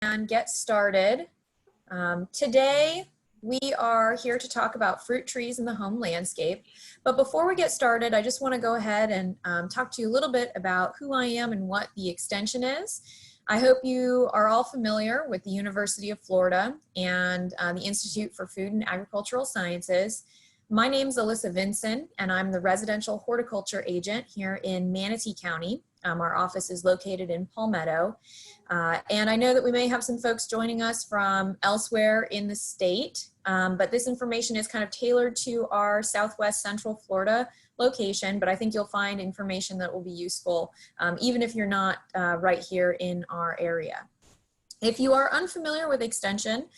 and get started. Today, we are here to talk about fruit trees in the home landscape. But before we get started, I just want to go ahead and talk to you a little bit about who I am and what the extension is. I hope you are all familiar with the University of Florida and the Institute for Food and Agricultural Sciences. My name is Alyssa Vinson, and I'm the residential horticulture agent here in Manatee County. Our office is located in Palmetto. And I know that we may have some folks joining us from elsewhere in the state, but this information is kind of tailored to our Southwest Central Florida location, but I think you'll find information that will be useful even if you're not right here in our area. If you are unfamiliar with extension,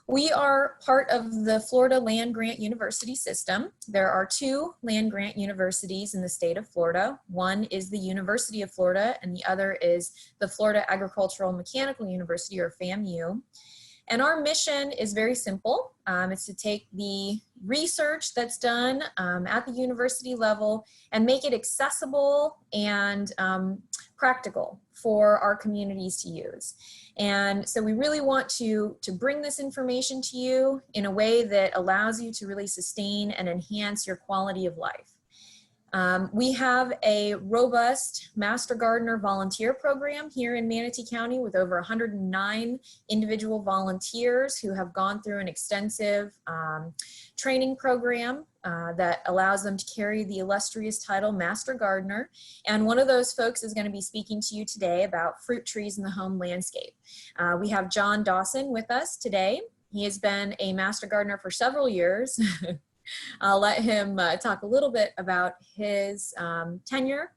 we are part of the Florida Land Grant University system. There are two land grant universities in the state of Florida. One is the University of Florida, and the other is the Florida Agricultural Mechanical University, or FAMU. And our mission is very simple. It's to take the research that's done at the university level and make it accessible and practical for our communities to use. And so we really want to bring this information to you in a way that allows you to really sustain and enhance your quality of life. We have a robust Master Gardener volunteer program here in Manatee County with over 109 individual volunteers who have gone through an extensive training program that allows them to carry the illustrious title Master Gardener. And one of those folks is going to be speaking to you today about fruit trees in the home landscape. We have John Dawson with us today. He has been a Master Gardener for several years. I'll let him talk a little bit about his tenure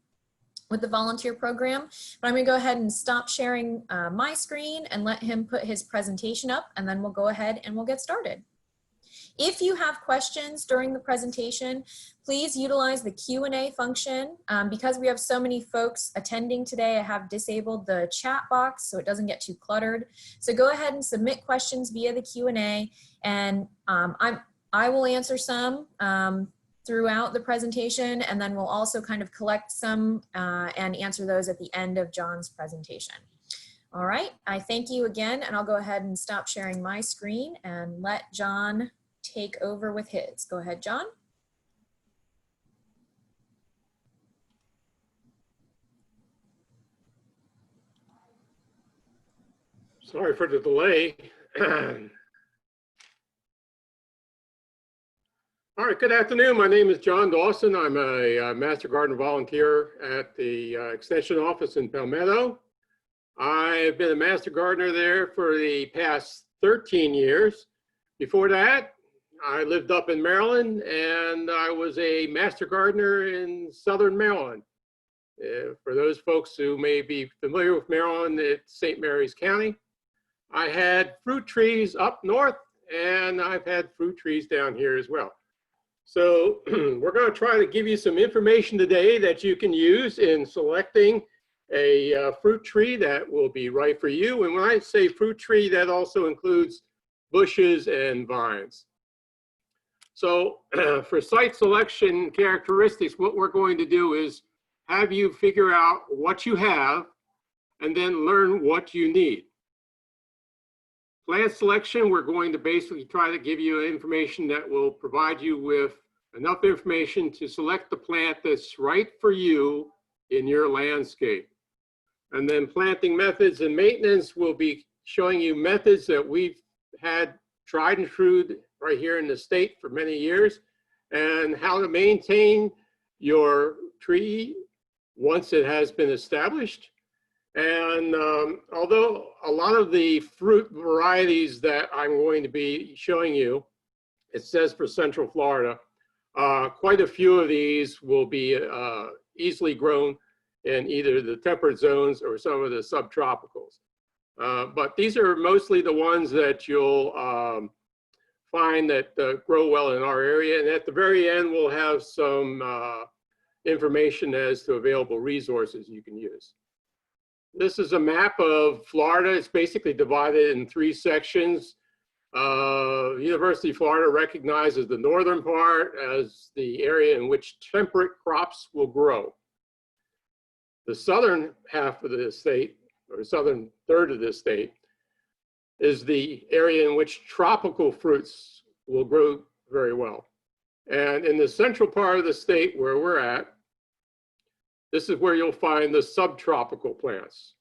with the volunteer program, but I'm going to go ahead and stop sharing my screen and let him put his presentation up, and then we'll go ahead and we'll get started. If you have questions during the presentation, please utilize the Q&A function. Because we have so many folks attending today, I have disabled the chat box so it doesn't get too cluttered. So go ahead and submit questions via the Q&A, and I will answer some throughout the presentation, and then we'll also kind of collect some and answer those at the end of John's presentation. All right, I thank you again, and I'll go ahead and stop sharing my screen and let John take over with his. Go ahead, John. Sorry for the delay. All right, good afternoon. My name is John Dawson. I'm a Master Gardener volunteer at the Extension office in Palmetto. I've been a Master Gardener there for the past 13 years. Before that, I lived up in Maryland, and I was a Master Gardener in Southern Maryland. For those folks who may be familiar with Maryland, it's St. Mary's County. I had fruit trees up north, and I've had fruit trees down here as well. So we're going to try to give you some information today that you can use in selecting a fruit tree that will be right for you. And when I say fruit tree, that also includes bushes and vines. So for site selection characteristics, what we're going to do is have you figure out what you have and then learn what you need. Plant selection, we're going to basically try to give you information that will provide you with enough information to select the plant that's right for you in your landscape. And then planting methods and maintenance, will be showing you methods that we've had tried and true right here in the state for many years, and how to maintain your tree once it has been established. And although a lot of the fruit varieties that I'm going to be showing you, it says for Central Florida, quite a few of these will be easily grown in either the temperate zones or some of the subtropicals. But these are mostly the ones that you'll find that grow well in our area. And at the very end, we'll have some information as to available resources you can use. This is a map of Florida. It's basically divided in three sections. University of Florida recognizes the northern part as the area in which temperate crops will grow. The southern half of the state, or southern third of the state, is the area in which tropical fruits will grow very well. And in the central part of the state where we're at, this is where you'll find the subtropical plants.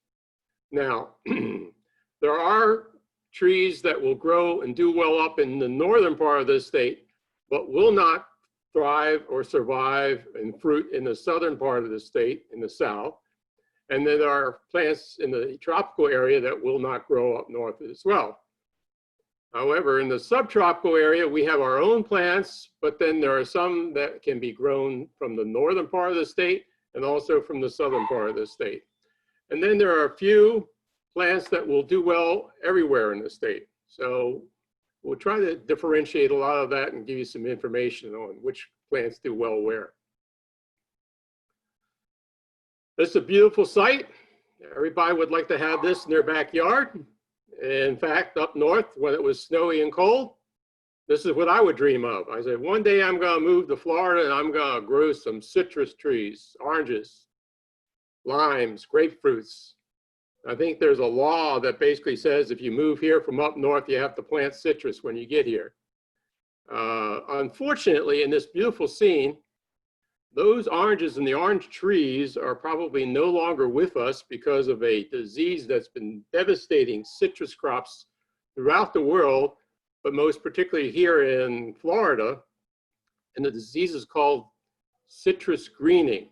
Now, there are trees that will grow and do well up in the northern part of the state, but will not thrive or survive in fruit in the southern part of the state, in the south. And then there are plants in the tropical area that will not grow up north as well. However, in the subtropical area, we have our own plants, but then there are some that can be grown from the northern part of the state and also from the southern part of the state. And then there are a few plants that will do well everywhere in the state. So we'll try to differentiate a lot of that and give you some information on which plants do well where. This is a beautiful site. Everybody would like to have this in their backyard. In fact, up north, when it was snowy and cold, this is what I would dream of. I said, one day I'm going to move to Florida and I'm going to grow some citrus trees, oranges, limes, grapefruits. I think there's a law that basically says if you move here from up north, you have to plant citrus when you get here. Unfortunately, in this beautiful scene, those oranges and the orange trees are probably no longer with us because of a disease that's been devastating citrus crops throughout the world, but most particularly here in Florida. And the disease is called citrus greening.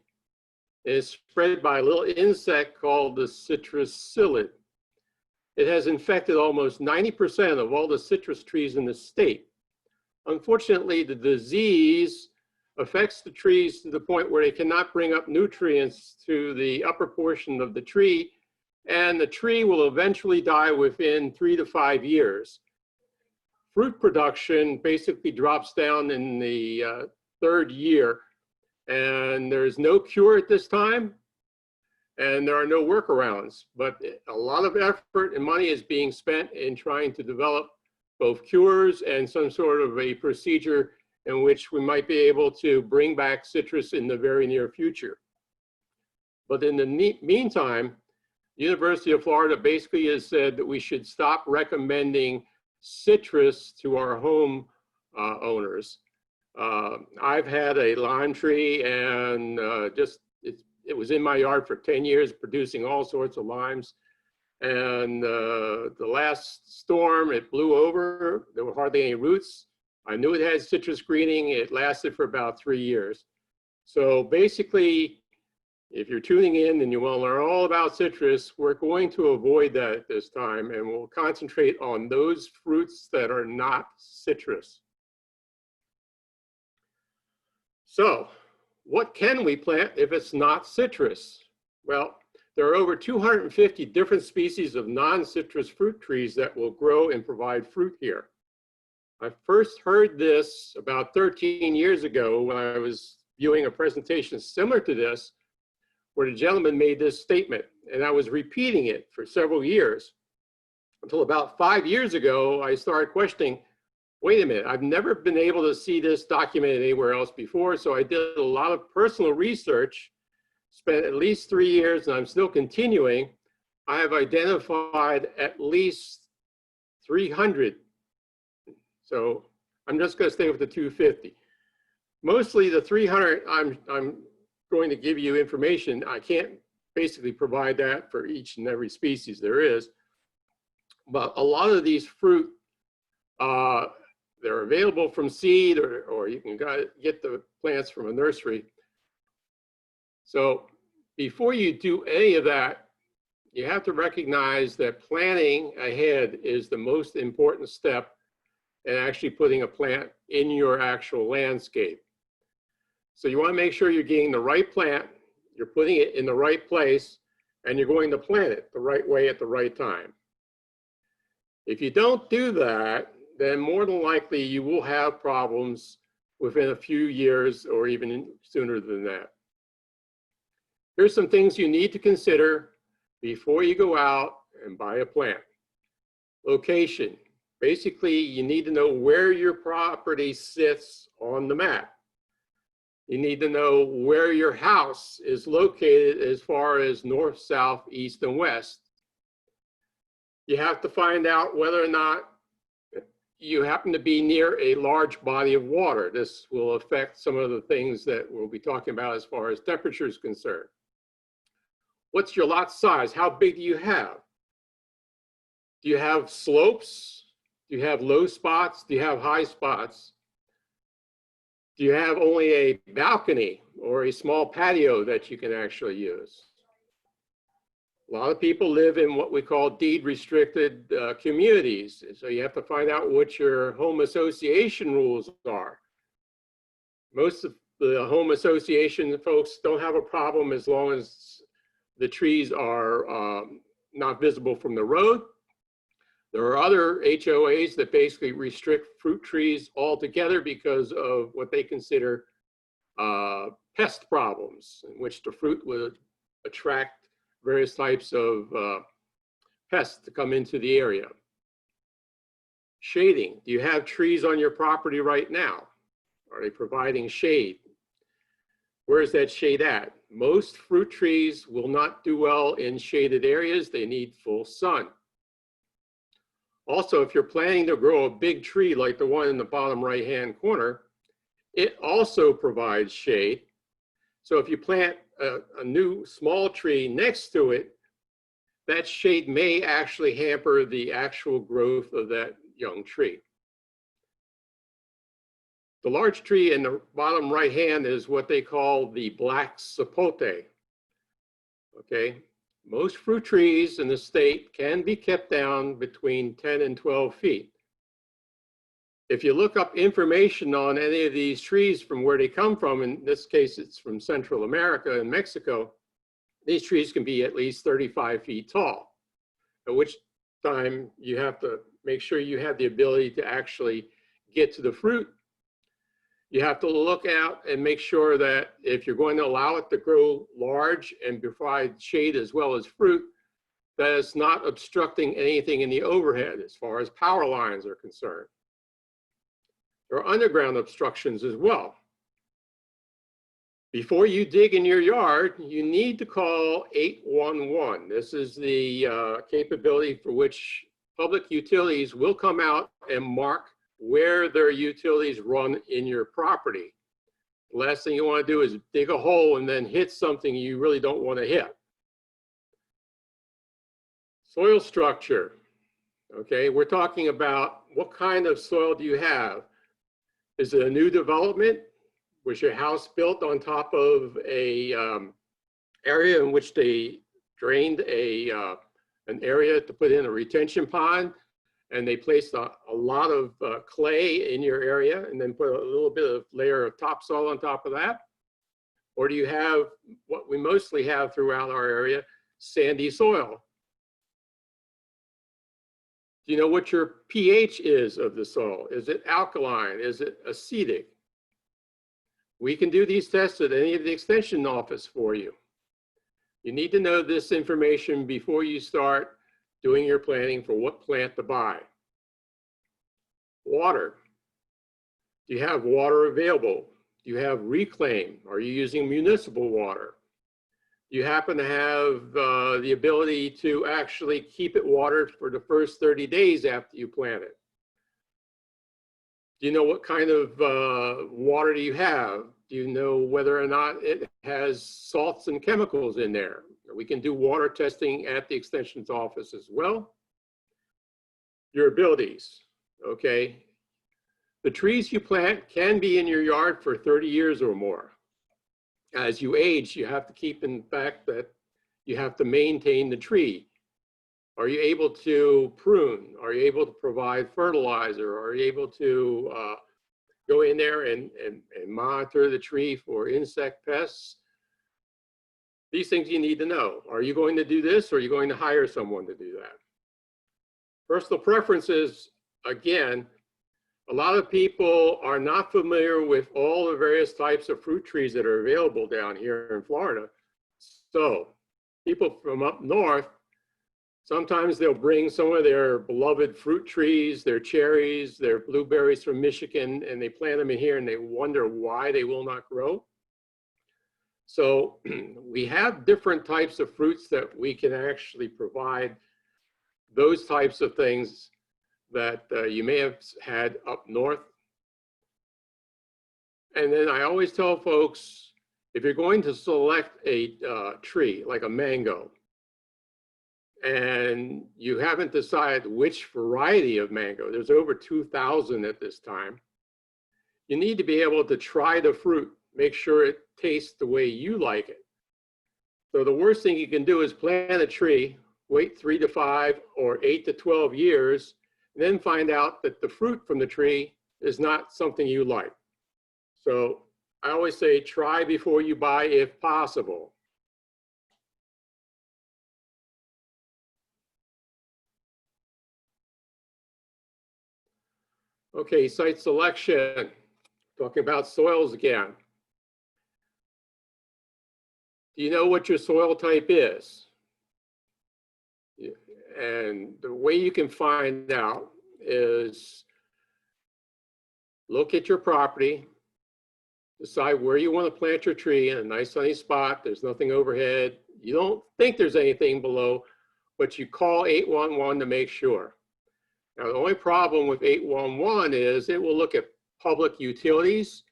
It's spread by a little insect called the citrus psyllid. It has infected almost 90% of all the citrus trees in the state. Unfortunately, the disease affects the trees to the point where they cannot bring up nutrients to the upper portion of the tree, and the tree will eventually die within 3 to 5 years. Fruit production basically drops down in the third year, and there's no cure at this time, and there are no workarounds, but a lot of effort and money is being spent in trying to develop both cures and some sort of a procedure in which we might be able to bring back citrus in the very near future. But in the meantime, the University of Florida basically has said that we should stop recommending citrus to our home owners. I've had a lime tree and it was in my yard for 10 years producing all sorts of limes. And the last storm, it blew over. There were hardly any roots. I knew it had citrus greening. It lasted for about 3 years. So basically, if you're tuning in and you want to learn all about citrus, we're going to avoid that at this time, and we'll concentrate on those fruits that are not citrus. So what can we plant if it's not citrus? Well, there are over 250 different species of non-citrus fruit trees that will grow and provide fruit here. I first heard this about 13 years ago when I was viewing a presentation similar to this, where the gentleman made this statement, and I was repeating it for several years until about 5 years ago, I started questioning, wait a minute, I've never been able to see this documented anywhere else before. So I did a lot of personal research, spent at least 3 years, and I'm still continuing. I have identified at least 300. So I'm just going to stay with the 250. Mostly the 300, I'm going to give you information. I can't basically provide that for each and every species there is. But a lot of these fruit, they're available from seed, or you can get the plants from a nursery. So before you do any of that, you have to recognize that planning ahead is the most important step in actually putting a plant in your actual landscape. So you want to make sure you're getting the right plant, you're putting it in the right place, and you're going to plant it the right way at the right time. If you don't do that, then more than likely you will have problems within a few years or even sooner than that. Here's some things you need to consider before you go out and buy a plant. Location. Basically, you need to know where your property sits on the map. You need to know where your house is located as far as north, south, east, and west. You have to find out whether or not you happen to be near a large body of water. This will affect some of the things that we'll be talking about as far as temperature is concerned. What's your lot size? How big do you have? Do you have slopes? Do you have low spots? Do you have high spots? Do you have only a balcony or a small patio that you can actually use? A lot of people live in what we call deed restricted communities. So you have to find out what your home association rules are. Most of the home association folks don't have a problem as long as the trees are not visible from the road. There are other HOAs that basically restrict fruit trees altogether because of what they consider pest problems, in which the fruit would attract various types of pests to come into the area. Shading. Do you have trees on your property right now? Are they providing shade? Where is that shade at? Most fruit trees will not do well in shaded areas. They need full sun. Also, if you're planning to grow a big tree like the one in the bottom right-hand corner, it also provides shade. So if you plant a new small tree next to it, that shade may actually hamper the actual growth of that young tree. The large tree in the bottom right hand is what they call the black sapote. Okay, most fruit trees in the state can be kept down between 10 and 12 feet. If you look up information on any of these trees from where they come from, in this case it's from Central America and Mexico, these trees can be at least 35 feet tall, at which time you have to make sure you have the ability to actually get to the fruit. You have to look out and make sure that if you're going to allow it to grow large and provide shade as well as fruit, that it's not obstructing anything in the overhead as far as power lines are concerned. There are underground obstructions as well. Before you dig in your yard, you need to call 811. This is the capability for which public utilities will come out and mark where their utilities run in your property. The last thing you want to do is dig a hole and then hit something you really don't want to hit. Soil structure. Okay, we're talking about what kind of soil do you have? Is it a new development? Was your house built on top of a area in which they drained an area to put in a retention pond, and they placed a lot of clay in your area and then put a little bit of layer of topsoil on top of that? Or do you have what we mostly have throughout our area, sandy soil? Do you know what your pH is of the soil? Is it alkaline? Is it acidic? We can do these tests at any of the extension office for you. You need to know this information before you start doing your planning for what plant to buy. Water. Do you have water available? Do you have reclaim? Are you using municipal water? Do you happen to have the ability to actually keep it watered for the first 30 days after you plant it? Do you know what kind of water do you have? Do you know whether or not it has salts and chemicals in there? We can do water testing at the extension's office as well. Your abilities, okay? The trees you plant can be in your yard for 30 years or more. As you age, you have to keep in fact that you have to maintain the tree. Are you able to prune? Are you able to provide fertilizer? Are you able to go in there and monitor the tree for insect pests? These things you need to know. Are you going to do this, or are you going to hire someone to do that? Personal preferences, again, a lot of people are not familiar with all the various types of fruit trees that are available down here in Florida. So people from up north, sometimes they'll bring some of their beloved fruit trees, their cherries, their blueberries from Michigan, and they plant them in here and they wonder why they will not grow. So we have different types of fruits that we can actually provide those types of things that you may have had up north. And then I always tell folks, if you're going to select a tree, like a mango, and you haven't decided which variety of mango, there's over 2,000 at this time, you need to be able to try the fruit, make sure it tastes the way you like it. So the worst thing you can do is plant a tree, wait 3 to 5 or 8 to 12 years, and then find out that the fruit from the tree is not something you like. So I always say try before you buy if possible. Okay, site selection, talking about soils again. Do you know what your soil type is? And the way you can find out is look at your property, decide where you want to plant your tree in a nice sunny spot. There's nothing overhead. You don't think there's anything below, but you call 811 to make sure. Now, the only problem with 811 is it will look at public utilities,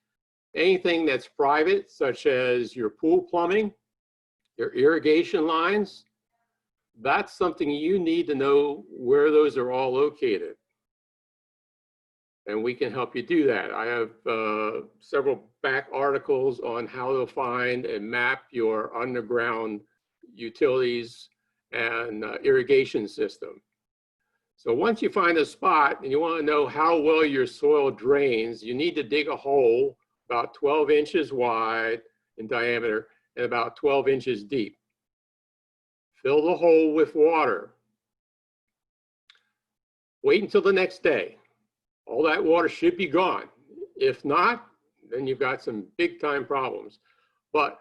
anything that's private, such as your pool plumbing, your irrigation lines. That's something you need to know where those are all located. And we can help you do that. I have several back articles on how to find and map your underground utilities and irrigation system. So once you find a spot and you want to know how well your soil drains, you need to dig a hole about 12 inches wide in diameter and about 12 inches deep. Fill the hole with water. Wait until the next day. All that water should be gone. If not, then you've got some big time problems. But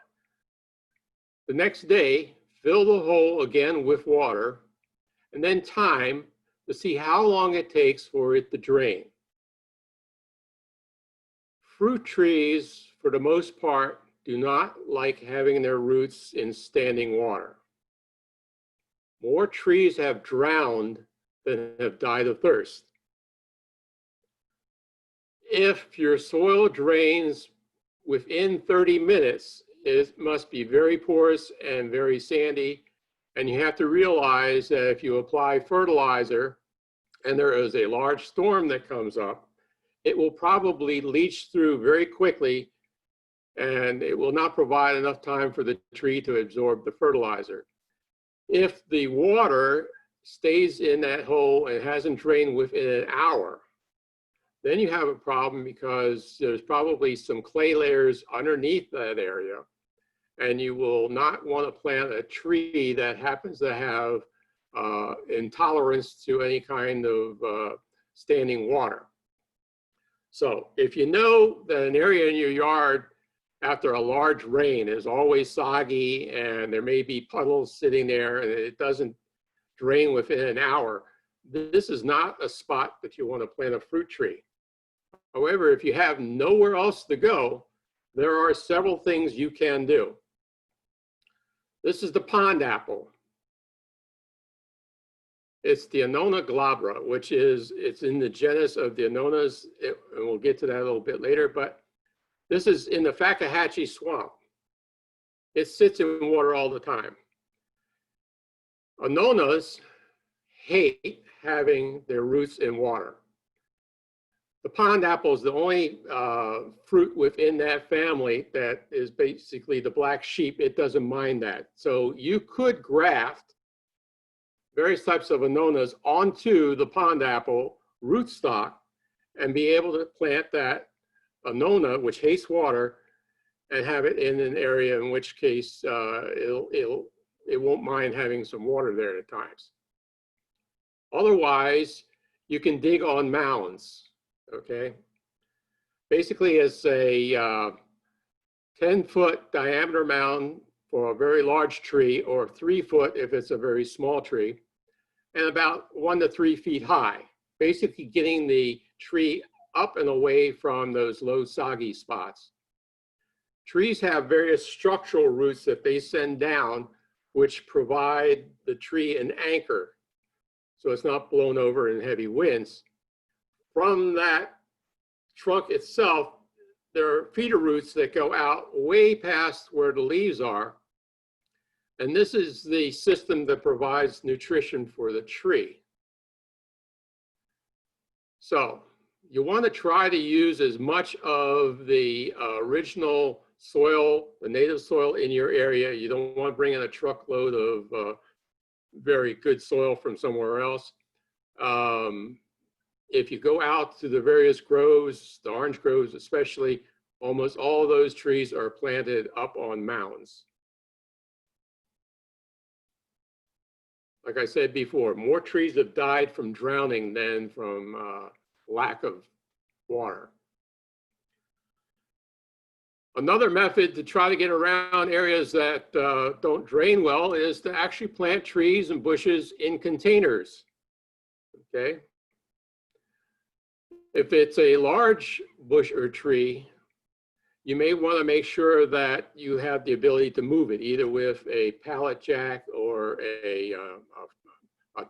the next day, fill the hole again with water and then time to see how long it takes for it to drain. Fruit trees, for the most part, do not like having their roots in standing water. More trees have drowned than have died of thirst. If your soil drains within 30 minutes, it must be very porous and very sandy. And you have to realize that if you apply fertilizer and there is a large storm that comes up, it will probably leach through very quickly and it will not provide enough time for the tree to absorb the fertilizer. If the water stays in that hole and hasn't drained within an hour, then you have a problem because there's probably some clay layers underneath that area. And you will not want to plant a tree that happens to have intolerance to any kind of standing water. So if you know that an area in your yard after a large rain is always soggy and there may be puddles sitting there and it doesn't drain within an hour, this is not a spot that you want to plant a fruit tree. However, if you have nowhere else to go, there are several things you can do. This is the pond apple. It's the Annona glabra, which is, it's in the genus of the Annonas, and we'll get to that a little bit later, but this is in the Fakahatchee swamp. It sits in water all the time. Annonas hate having their roots in water. The pond apple is the only fruit within that family that is basically the black sheep. It doesn't mind that. So you could graft various types of Annonas onto the pond apple rootstock and be able to plant that Annona, which hates water, and have it in an area in which case it won't mind having some water there at times. Otherwise, you can dig on mounds. Okay, basically it's a 10-foot diameter mound for a very large tree, or 3 foot if it's a very small tree, and about 1 to 3 feet high, basically getting the tree up and away from those low soggy spots. Trees have various structural roots that they send down, which provide the tree an anchor. so it's not blown over in heavy winds. From that trunk itself, there are feeder roots that go out way past where the leaves are. And this is the system that provides nutrition for the tree. So you want to try to use as much of the original soil, the native soil in your area. You don't want to bring in a truckload of very good soil from somewhere else. If you go out to the various groves, the orange groves especially, almost all of those trees are planted up on mounds. Like I said before, more trees have died from drowning than from lack of water. Another method to try to get around areas that don't drain well is to actually plant trees and bushes in containers, okay? If it's a large bush or tree, you may want to make sure that you have the ability to move it, either with a pallet jack or a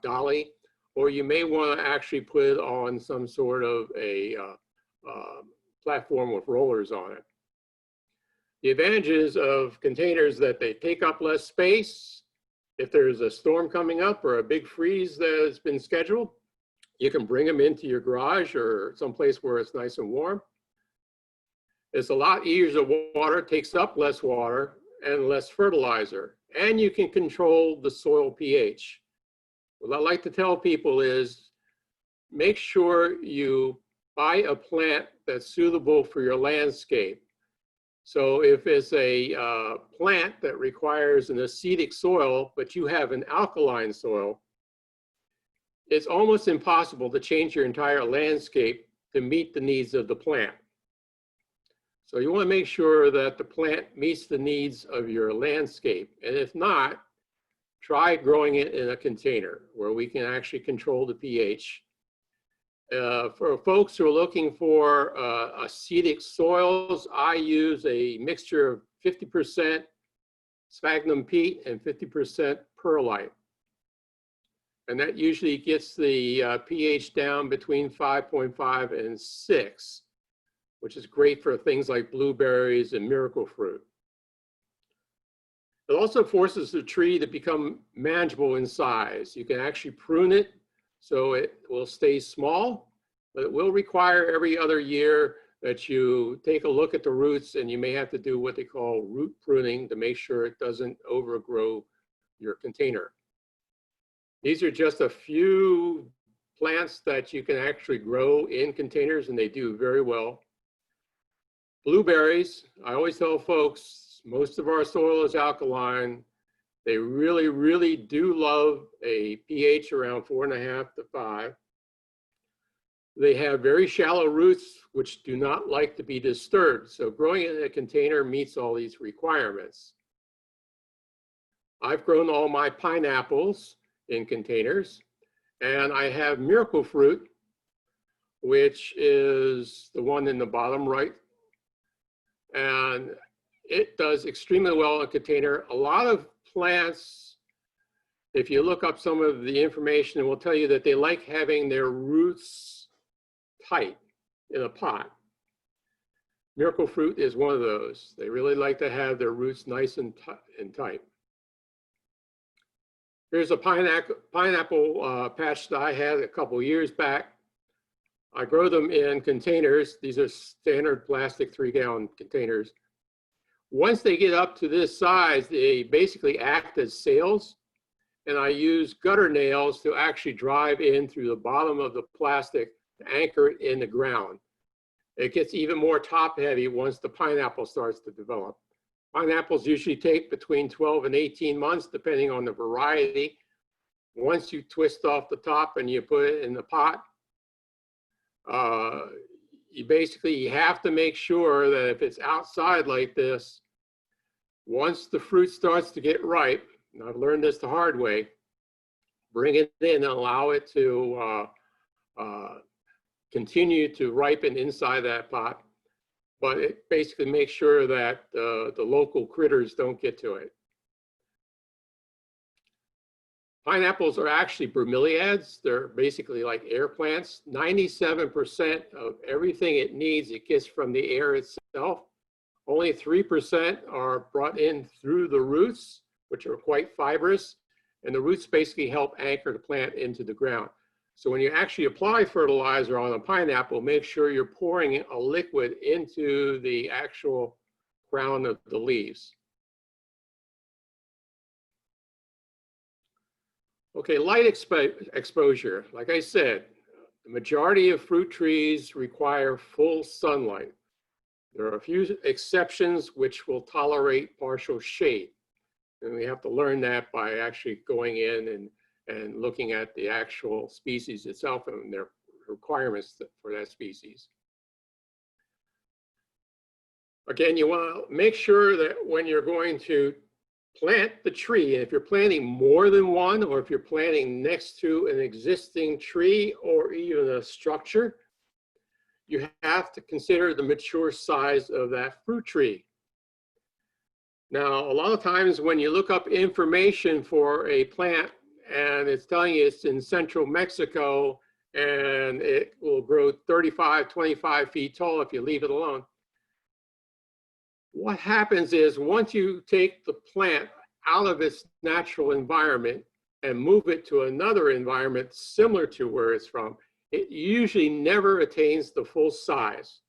dolly, or you may want to actually put it on some sort of a platform with rollers on it. The advantages of containers that they take up less space. If there's a storm coming up or a big freeze that has been scheduled, you can bring them into your garage or someplace where it's nice and warm. It's a lot easier to water, takes up less water and less fertilizer, and you can control the soil pH. What I like to tell people is make sure you buy a plant that's suitable for your landscape. So if it's a plant that requires an acidic soil, but you have an alkaline soil, it's almost impossible to change your entire landscape to meet the needs of the plant. So you want to make sure that the plant meets the needs of your landscape. And if not, try growing it in a container where we can actually control the pH. For folks who are looking for acidic soils, I use a mixture of 50% sphagnum peat and 50% perlite. And that usually gets the pH down between 5.5 and 6, which is great for things like blueberries and miracle fruit. It also forces the tree to become manageable in size. You can actually prune it so it will stay small, but it will require every other year that you take a look at the roots, and you may have to do what they call root pruning to make sure it doesn't overgrow your container. These are just a few plants that you can actually grow in containers, and they do very well. Blueberries, I always tell folks, most of our soil is alkaline. They really, really do love a pH around 4.5 to 5. They have very shallow roots, which do not like to be disturbed. So growing in a container meets all these requirements. I've grown all my pineapples in containers, and I have miracle fruit, which is the one in the bottom right. And it does extremely well in a container. A lot of plants, if you look up some of the information, it will tell you that they like having their roots tight in a pot. Miracle fruit is one of those. They really like to have their roots nice and tight. Here's a pineapple patch that I had a couple years back. I grow them in containers. These are standard plastic 3-gallon containers. Once they get up to this size, they basically act as sails, and I use gutter nails to actually drive in through the bottom of the plastic to anchor it in the ground. It gets even more top heavy once the pineapple starts to develop. Pineapples usually take between 12 and 18 months, depending on the variety. Once you twist off the top and you put it in the pot, you have to make sure that if it's outside like this, once the fruit starts to get ripe, and I've learned this the hard way, bring it in and allow it to continue to ripen inside that pot. But it basically makes sure that the local critters don't get to it. Pineapples are actually bromeliads. They're basically like air plants. 97% of everything it needs, it gets from the air itself. Only 3% are brought in through the roots, which are quite fibrous. And the roots basically help anchor the plant into the ground. So when you actually apply fertilizer on a pineapple, make sure you're pouring a liquid into the actual crown of the leaves. Okay, light exposure. Like I said, the majority of fruit trees require full sunlight. There are a few exceptions which will tolerate partial shade. And we have to learn that by actually going in and looking at the actual species itself and their requirements for that species. Again, you want to make sure that when you're going to plant the tree, and if you're planting more than one, or if you're planting next to an existing tree or even a structure, you have to consider the mature size of that fruit tree. Now, a lot of times when you look up information for a plant and it's telling you it's in central Mexico and it will grow 35, 25 feet tall if you leave it alone, what happens is once you take the plant out of its natural environment and move it to another environment similar to where it's from, it usually never attains the full size.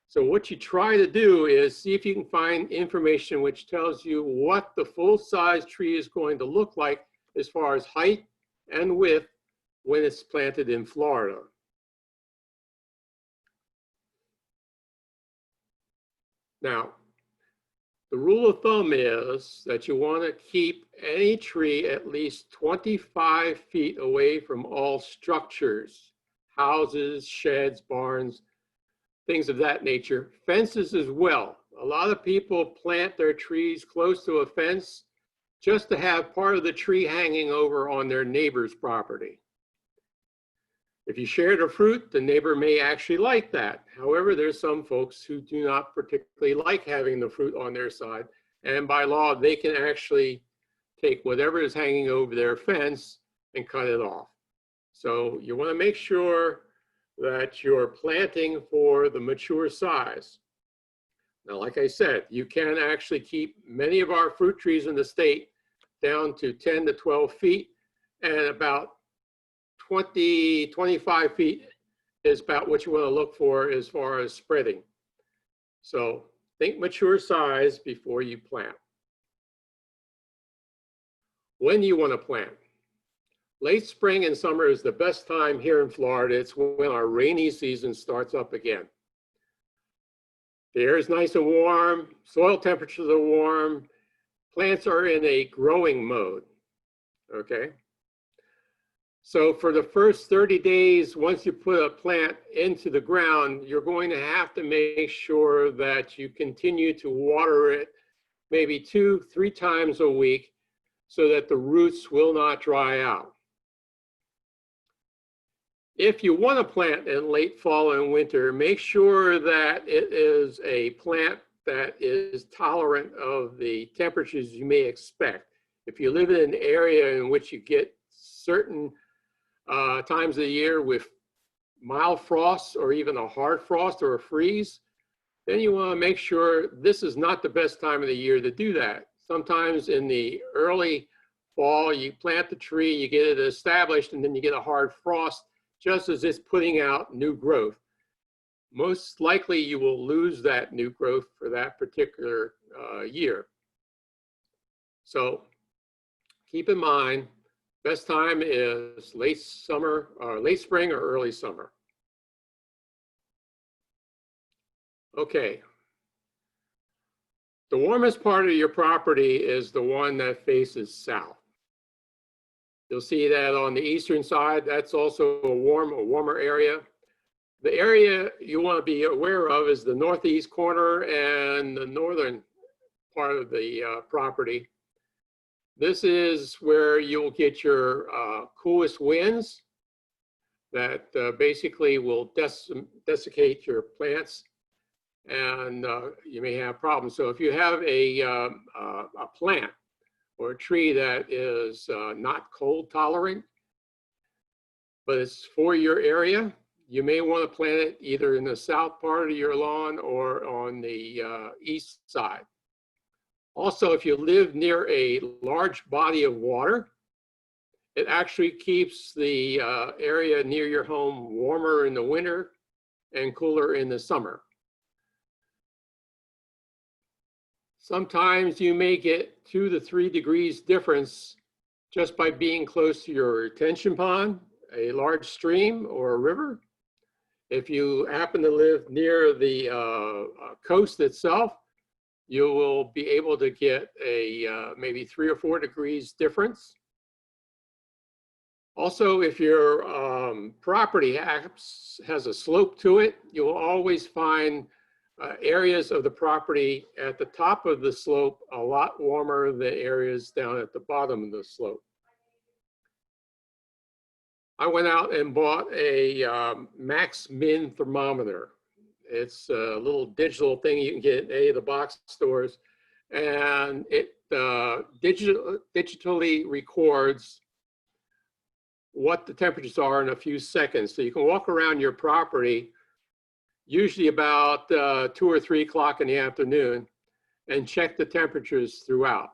So what you try to do is see if you can find information which tells you what the full size tree is going to look like as far as height and width when it's planted in Florida. Now, the rule of thumb is that you want to keep any tree at least 25 feet away from all structures, houses, sheds, barns, things of that nature. Fences as well. A lot of people plant their trees close to a fence just to have part of the tree hanging over on their neighbor's property. If you share the fruit, the neighbor may actually like that. However, there's some folks who do not particularly like having the fruit on their side. And by law, they can actually take whatever is hanging over their fence and cut it off. So you want to make sure that you're planting for the mature size. Now, like I said, you can actually keep many of our fruit trees in the state down to 10 to 12 feet, and about 20, 25 feet is about what you want to look for as far as spreading. So think mature size before you plant. When do you want to plant? Late spring and summer is the best time here in Florida. It's when our rainy season starts up again. The air is nice and warm, soil temperatures are warm, plants are in a growing mode, okay? So for the first 30 days, once you put a plant into the ground, you're going to have to make sure that you continue to water it maybe 2-3 times a week so that the roots will not dry out. If you want to plant in late fall and winter, make sure that it is a plant that is tolerant of the temperatures you may expect. If you live in an area in which you get certain times of the year with mild frosts or even a hard frost or a freeze, then you want to make sure this is not the best time of the year to do that. Sometimes in the early fall, you plant the tree, you get it established, and then you get a hard frost just as it's putting out new growth. Most likely you will lose that new growth for that particular year. So keep in mind, best time is late summer, late spring or early summer. Okay. The warmest part of your property is the one that faces south. You'll see that on the eastern side, that's also a warmer area. The area you want to be aware of is the northeast corner and the northern part of the property. This is where you'll get your coolest winds that basically will desiccate your plants, and you may have problems. So if you have a plant or a tree that is not cold tolerant, but it's for your area, you may want to plant it either in the south part of your lawn or on the east side. Also, if you live near a large body of water, it actually keeps the area near your home warmer in the winter and cooler in the summer. Sometimes you may get 2 to 3 degrees difference just by being close to your retention pond, a large stream, or a river. If you happen to live near the coast itself, you will be able to get a maybe 3 or 4 degrees difference. Also, if your property has a slope to it, you will always find areas of the property at the top of the slope a lot warmer than areas down at the bottom of the slope. I went out and bought a max min thermometer. It's a little digital thing you can get at any of the box stores, and it digitally records what the temperatures are in a few seconds. So you can walk around your property, usually about 2 or 3 o'clock in the afternoon, and check the temperatures throughout.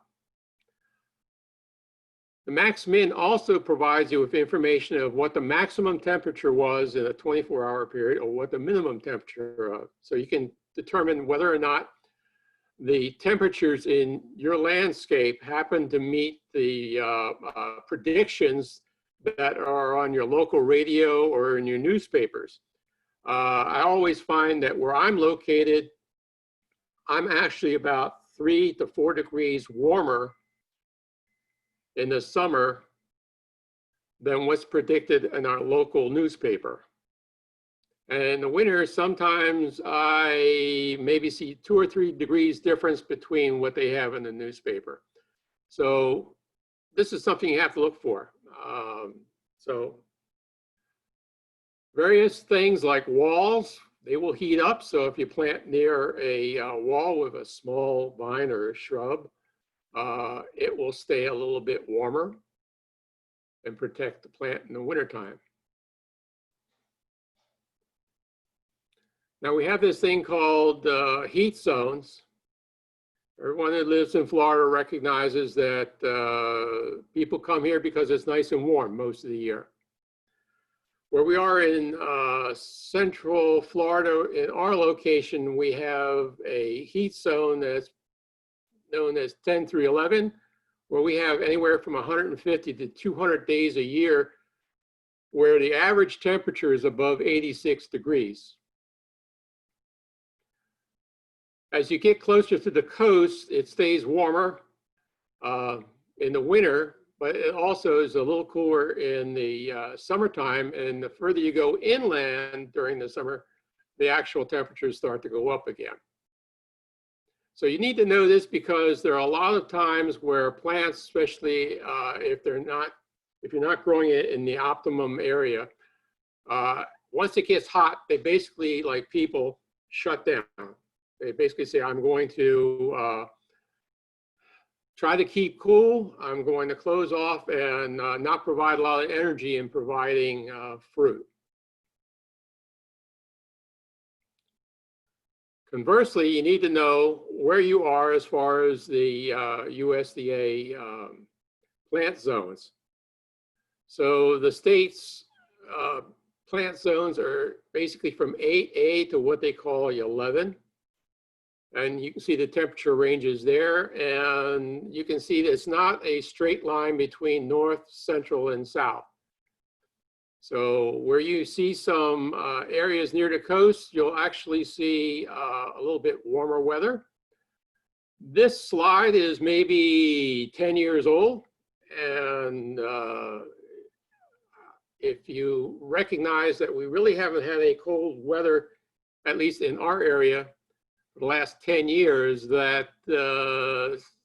The max min also provides you with information of what the maximum temperature was in a 24-hour period or what the minimum temperature of. So you can determine whether or not the temperatures in your landscape happen to meet the predictions that are on your local radio or in your newspapers. I always find that where I'm located, I'm actually about 3 to 4 degrees warmer in the summer than what's predicted in our local newspaper. And in the winter, sometimes I maybe see 2 or 3 degrees difference between what they have in the newspaper. So this is something you have to look for. So various things like walls, they will heat up. So if you plant near a wall with a small vine or a shrub, it will stay a little bit warmer and protect the plant in the wintertime. Now we have this thing called heat zones. Everyone that lives in Florida recognizes that people come here because it's nice and warm most of the year. Where we are in central Florida, in our location, we have a heat zone that's known as 10 through 11, where we have anywhere from 150 to 200 days a year where the average temperature is above 86 degrees. As you get closer to the coast, it stays warmer in the winter, but it also is a little cooler in the summertime. And the further you go inland during the summer, the actual temperatures start to go up again. So you need to know this because there are a lot of times where plants, especially if you're not growing it in the optimum area, once it gets hot, they basically, like people, shut down. They basically say, I'm going to try to keep cool. I'm going to close off and not provide a lot of energy in providing fruit. Conversely, you need to know where you are as far as the USDA plant zones. So the state's plant zones are basically from 8A to what they call 11. And you can see the temperature ranges there. And you can see that it's not a straight line between north, central, and south. So where you see some areas near the coast, you'll actually see a little bit warmer weather. This slide is maybe 10 years old. And if you recognize that we really haven't had any cold weather, at least in our area, for the last 10 years, that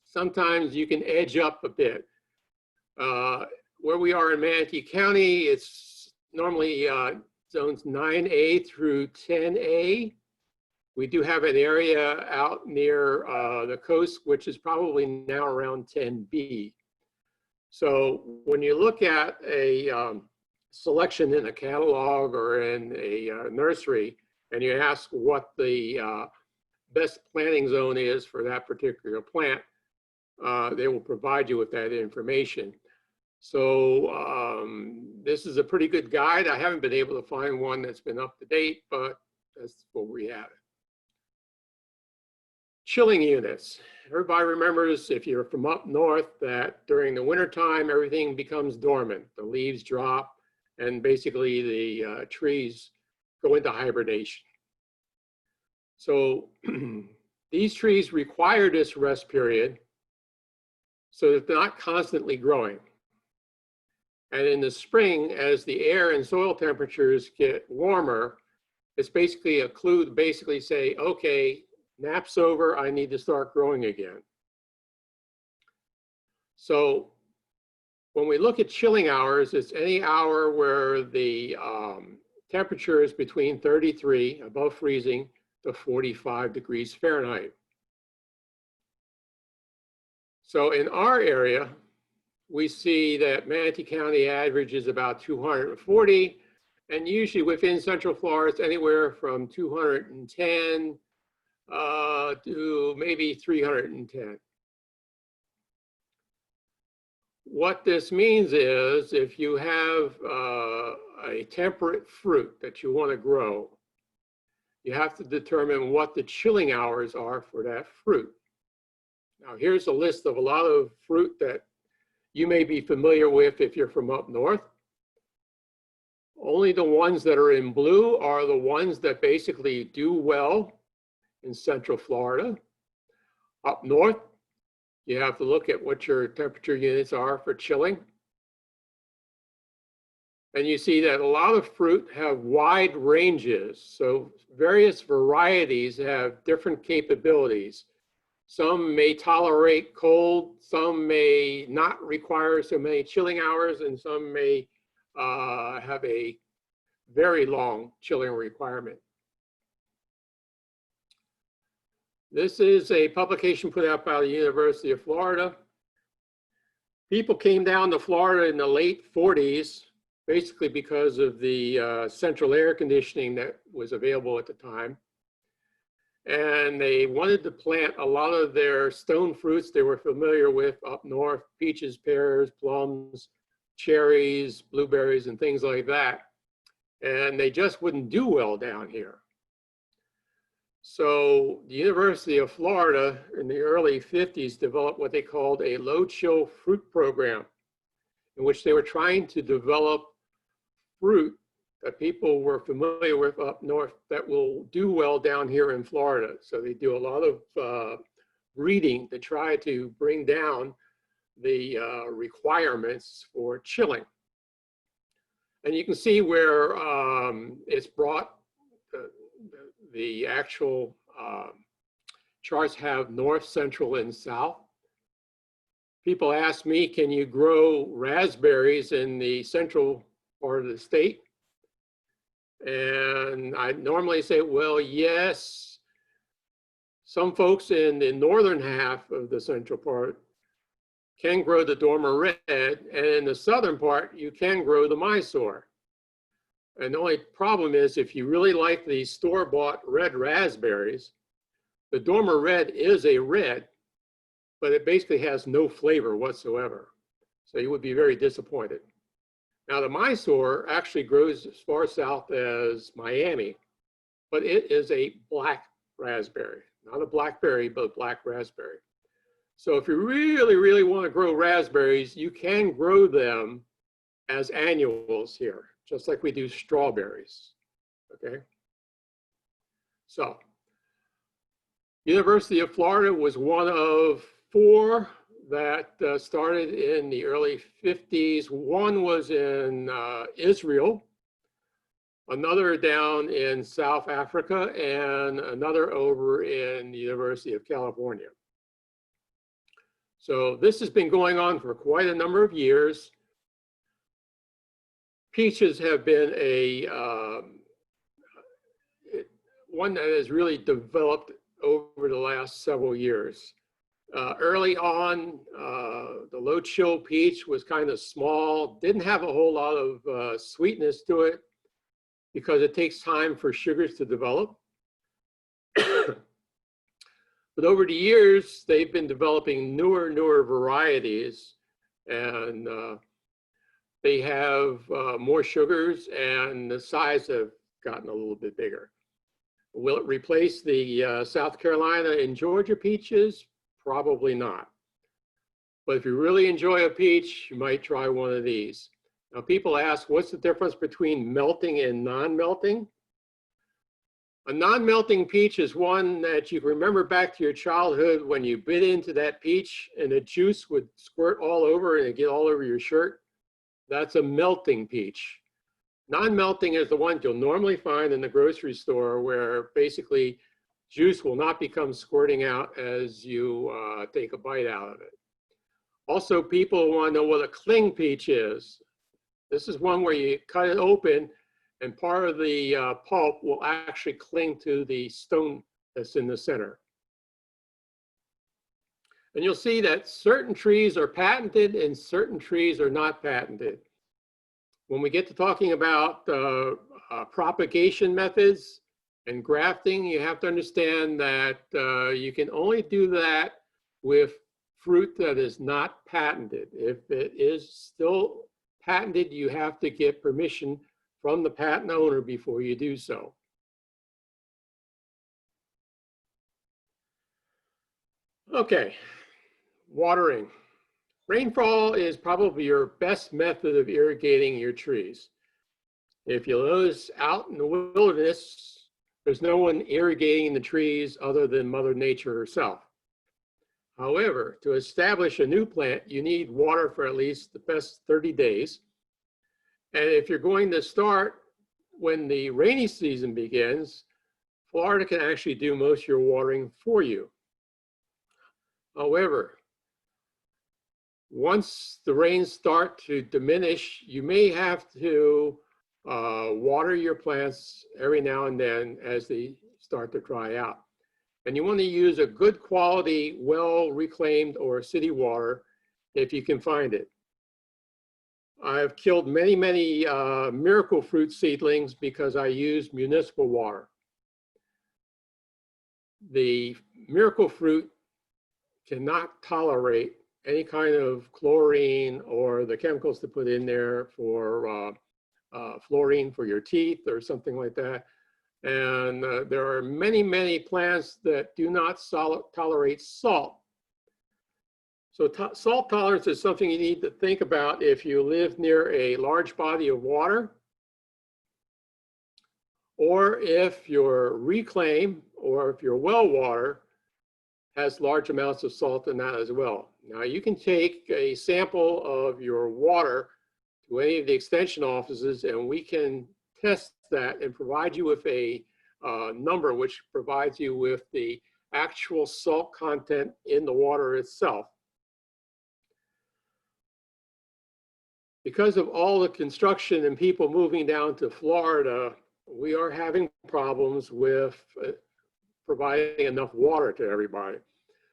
sometimes you can edge up a bit. Where we are in Manatee County, it's normally zones 9A through 10A. We do have an area out near the coast, which is probably now around 10B. So when you look at a selection in a catalog or in a nursery, and you ask what the best planting zone is for that particular plant, they will provide you with that information. So this is a pretty good guide. I haven't been able to find one that's been up to date, but that's what we have. Chilling units. Everybody remembers, if you're from up north, that during the wintertime, everything becomes dormant. The leaves drop, and basically the trees go into hibernation. So these trees require this rest period so that they're not constantly growing. And in the spring, as the air and soil temperatures get warmer, it's basically a clue to basically say, okay, nap's over, I need to start growing again. So when we look at chilling hours, it's any hour where the temperature is between 33, above freezing, to 45 degrees Fahrenheit. So in our area, we see that Manatee County average is about 240, and usually within Central Florida, it's anywhere from 210 to maybe 310. What this means is if you have a temperate fruit that you want to grow, you have to determine what the chilling hours are for that fruit. Now here's a list of a lot of fruit that you may be familiar with if you're from up north. Only the ones that are in blue are the ones that basically do well in Central Florida. Up north, you have to look at what your temperature units are for chilling. And you see that a lot of fruit have wide ranges. So various varieties have different capabilities. Some may tolerate cold, some may not require so many chilling hours, and some may have a very long chilling requirement. This is a publication put out by the University of Florida. People came down to Florida in the late 40s, basically because of the central air conditioning that was available at the time. And they wanted to plant a lot of their stone fruits they were familiar with up north: peaches, pears, plums, cherries, blueberries, and things like that. And they just wouldn't do well down here. So the University of Florida in the early 50s developed what they called a low chill fruit program, in which they were trying to develop fruit that people were familiar with up north that will do well down here in Florida. So they do a lot of breeding to try to bring down the requirements for chilling. And you can see where it's brought, the actual charts have north, central, and south. People ask me, can you grow raspberries in the central part of the state? And I normally say, well, yes. Some folks in the northern half of the central part can grow the Dormer Red, and in the southern part, you can grow the Mysore. And the only problem is, if you really like the store-bought red raspberries, the Dormer Red is a red, but it basically has no flavor whatsoever. So you would be very disappointed. Now the Mysore actually grows as far south as Miami, but it is a black raspberry, not a blackberry, but a black raspberry. So if you really, really want to grow raspberries, you can grow them as annuals here, just like we do strawberries, okay? So, University of Florida was one of 4 that started in the early 50s. One was in Israel, another down in South Africa, and another over in the University of California. So this has been going on for quite a number of years. Peaches have been one that has really developed over the last several years. Early on, the low chill peach was kind of small, didn't have a whole lot of sweetness to it because it takes time for sugars to develop. But over the years, they've been developing newer varieties, and they have more sugars, and the size have gotten a little bit bigger. Will it replace the South Carolina and Georgia peaches? Probably not. But if you really enjoy a peach, you might try one of these. Now, people ask, what's the difference between melting and non-melting? A non-melting peach is one that you can remember back to your childhood when you bit into that peach and the juice would squirt all over and it'd get all over your shirt. That's a melting peach. Non-melting is the one you'll normally find in the grocery store where basically juice will not become squirting out as you take a bite out of it. Also, people want to know what a cling peach is. This is one where you cut it open and part of the pulp will actually cling to the stone that's in the center. And you'll see that certain trees are patented and certain trees are not patented. When we get to talking about propagation methods and grafting, you have to understand that you can only do that with fruit that is not patented. If it is still patented, you have to get permission from the patent owner before you do so. Okay, watering. Rainfall is probably your best method of irrigating your trees. If you notice out in the wilderness, there's no one irrigating the trees other than Mother Nature herself. However, to establish a new plant, you need water for at least the best 30 days. And if you're going to start when the rainy season begins, Florida can actually do most of your watering for you. However, once the rains start to diminish, you may have to water your plants every now and then as they start to dry out. And you want to use a good quality, well reclaimed or city water if you can find it. I've killed many miracle fruit seedlings because I used municipal water. The miracle fruit cannot tolerate any kind of chlorine or the chemicals to put in there for fluorine for your teeth or something like that. And there are many plants that do not tolerate salt. So salt tolerance is something you need to think about if you live near a large body of water, or if your reclaim or if your well water has large amounts of salt in that as well. Now you can take a sample of your water to any of the extension offices and we can test that and provide you with a number which provides you with the actual salt content in the water itself. Because of all the construction and people moving down to Florida, we are having problems with providing enough water to everybody.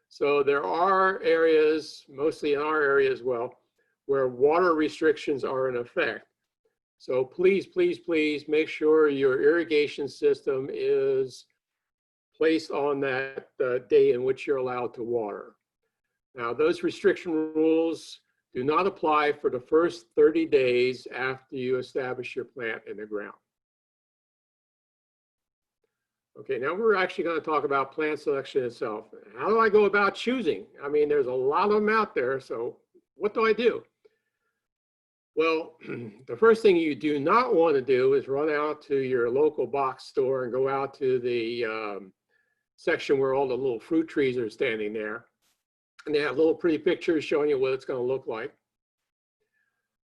So there are areas, mostly in our area as well, where water restrictions are in effect. So please make sure your irrigation system is placed on that day in which you're allowed to water. Now, those restriction rules do not apply for the first 30 days after you establish your plant in the ground. Okay, now we're actually going to talk about plant selection itself. How do I go about choosing? I mean, there's a lot of them out there, so what do I do? Well, the first thing you do not want to do is run out to your local box store and go out to the section where all the little fruit trees are standing there. And they have little pretty pictures showing you what it's going to look like.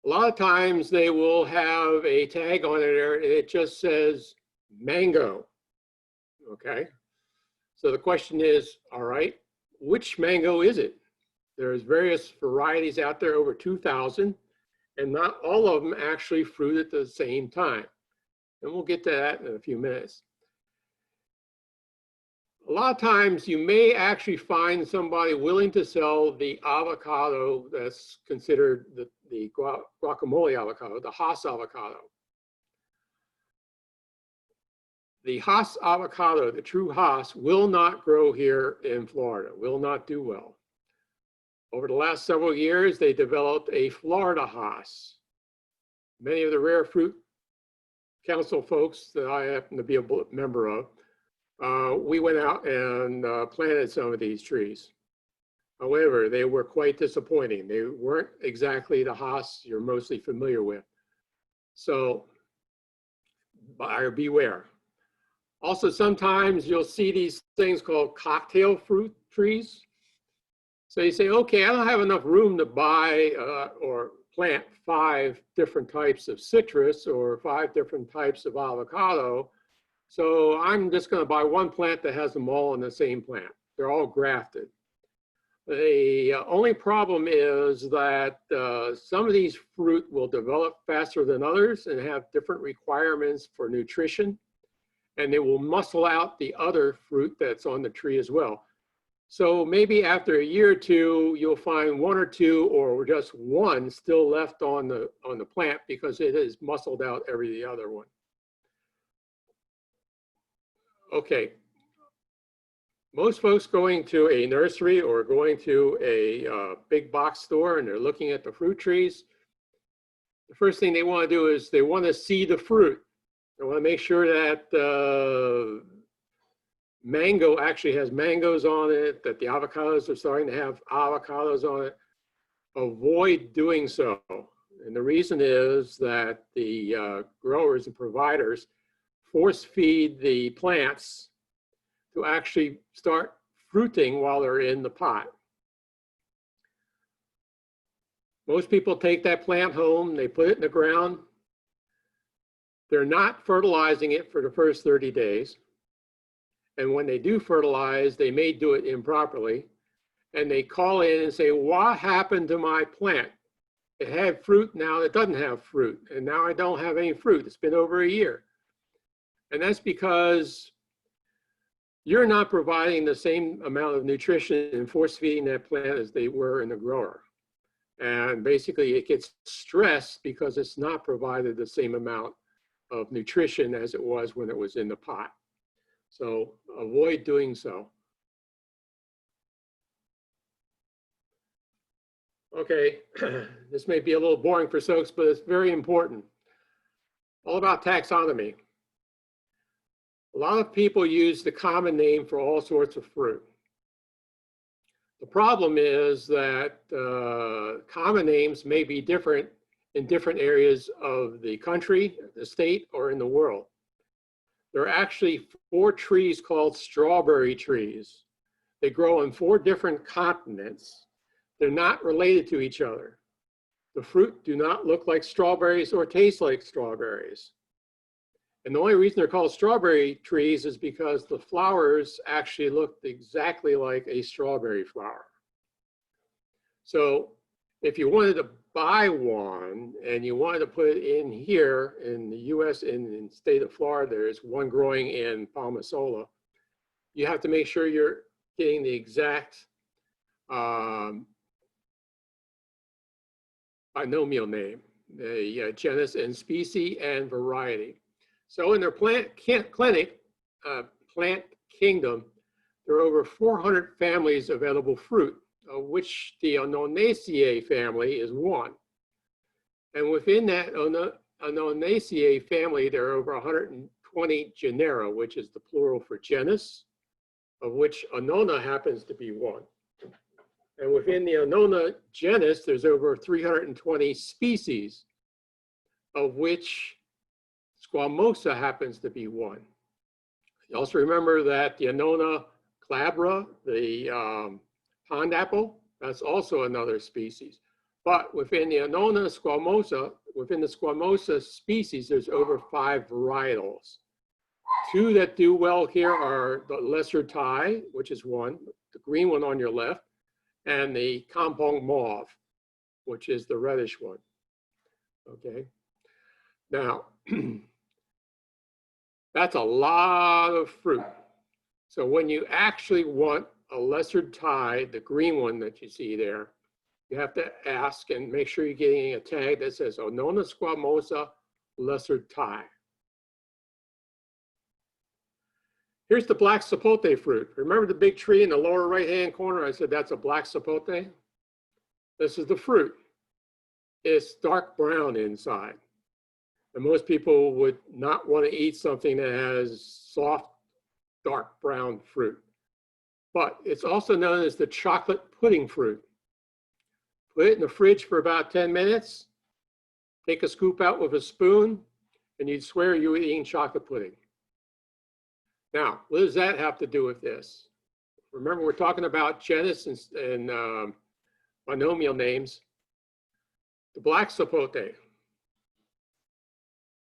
A lot of times they will have a tag on it there and it just says mango. Okay, so the question is, all right, which mango is it? There's various varieties out there, over 2,000, and not all of them actually fruit at the same time. And we'll get to that in a few minutes. A lot of times you may actually find somebody willing to sell the avocado that's considered the guacamole avocado, the Hass avocado. The Hass avocado, the true Hass, will not grow here in Florida, will not do well. Over the last several years, they developed a Florida Hass. Many of the Rare Fruit Council folks that I happen to be a member of, we went out and planted some of these trees. However, they were quite disappointing. They weren't exactly the Hass you're mostly familiar with. So buyer beware. Also, sometimes you'll see these things called cocktail fruit trees. So you say, okay, I don't have enough room to buy or plant 5 different types of citrus or 5 different types of avocado. So I'm just going to buy one plant that has them all in the same plant. They're all grafted. The only problem is that some of these fruit will develop faster than others and have different requirements for nutrition. And they will muscle out the other fruit that's on the tree as well. So maybe after a year or two, you'll find 1 or 2 or just 1 still left on the plant because it has muscled out every other one. Okay. Most folks going to a nursery or going to a big box store and they're looking at the fruit trees, the first thing they want to do is they want to see the fruit. They want to make sure that mango actually has mangoes on it, that the avocados are starting to have avocados on it. Avoid doing so. And the reason is that the growers and providers force feed the plants to actually start fruiting while they're in the pot. Most people take that plant home, they put it in the ground. They're not fertilizing it for the first 30 days. And when they do fertilize, they may do it improperly. And they call in and say, what happened to my plant? It had fruit, now it doesn't have fruit. And now I don't have any fruit. It's been over a year. And that's because you're not providing the same amount of nutrition and force feeding that plant as they were in the grower. And basically it gets stressed because it's not provided the same amount of nutrition as it was when it was in the pot. So avoid doing so. Okay, this may be a little boring for folks, but it's very important. All about taxonomy. A lot of people use the common name for all sorts of fruit. The problem is that common names may be different in different areas of the country, the state, or in the world. There are actually 4 trees called strawberry trees. They grow on 4 different continents. They're not related to each other. The fruit do not look like strawberries or taste like strawberries. And the only reason they're called strawberry trees is because the flowers actually looked exactly like a strawberry flower. So if you wanted to buy one and you wanted to put it in here in the US, in the state of Florida, there's one growing in Palmasola. You have to make sure you're getting the exact binomial name, the genus and species and variety. So in their plant kingdom, there are over 400 families of edible fruit, of which the Annonaceae family is one. And within that Annonaceae family, there are over 120 genera, which is the plural for genus, of which Annona happens to be one. And within the Annona genus, there's over 320 species, of which Squamosa happens to be one. You also remember that the Annona glabra, the pond apple, that's also another species. But within the Annona squamosa, within the squamosa species, there's over 5 varietals. 2 that do well here are the lesser Thai, which is one, the green one on your left, and the Kampong Mauve, which is the reddish one. Okay. Now, that's a lot of fruit. So when you actually want a lesser tie, the green one that you see there, you have to ask and make sure you're getting a tag that says Onona squamosa lesser tie. Here's the black sapote fruit. Remember the big tree in the lower right-hand corner? I said that's a black sapote. This is the fruit. It's dark brown inside. And most people would not want to eat something that has soft, dark brown fruit. But it's also known as the chocolate pudding fruit. Put it in the fridge for about 10 minutes, take a scoop out with a spoon, and you'd swear you were eating chocolate pudding. Now, what does that have to do with this? Remember, we're talking about genus and binomial names. The black sapote.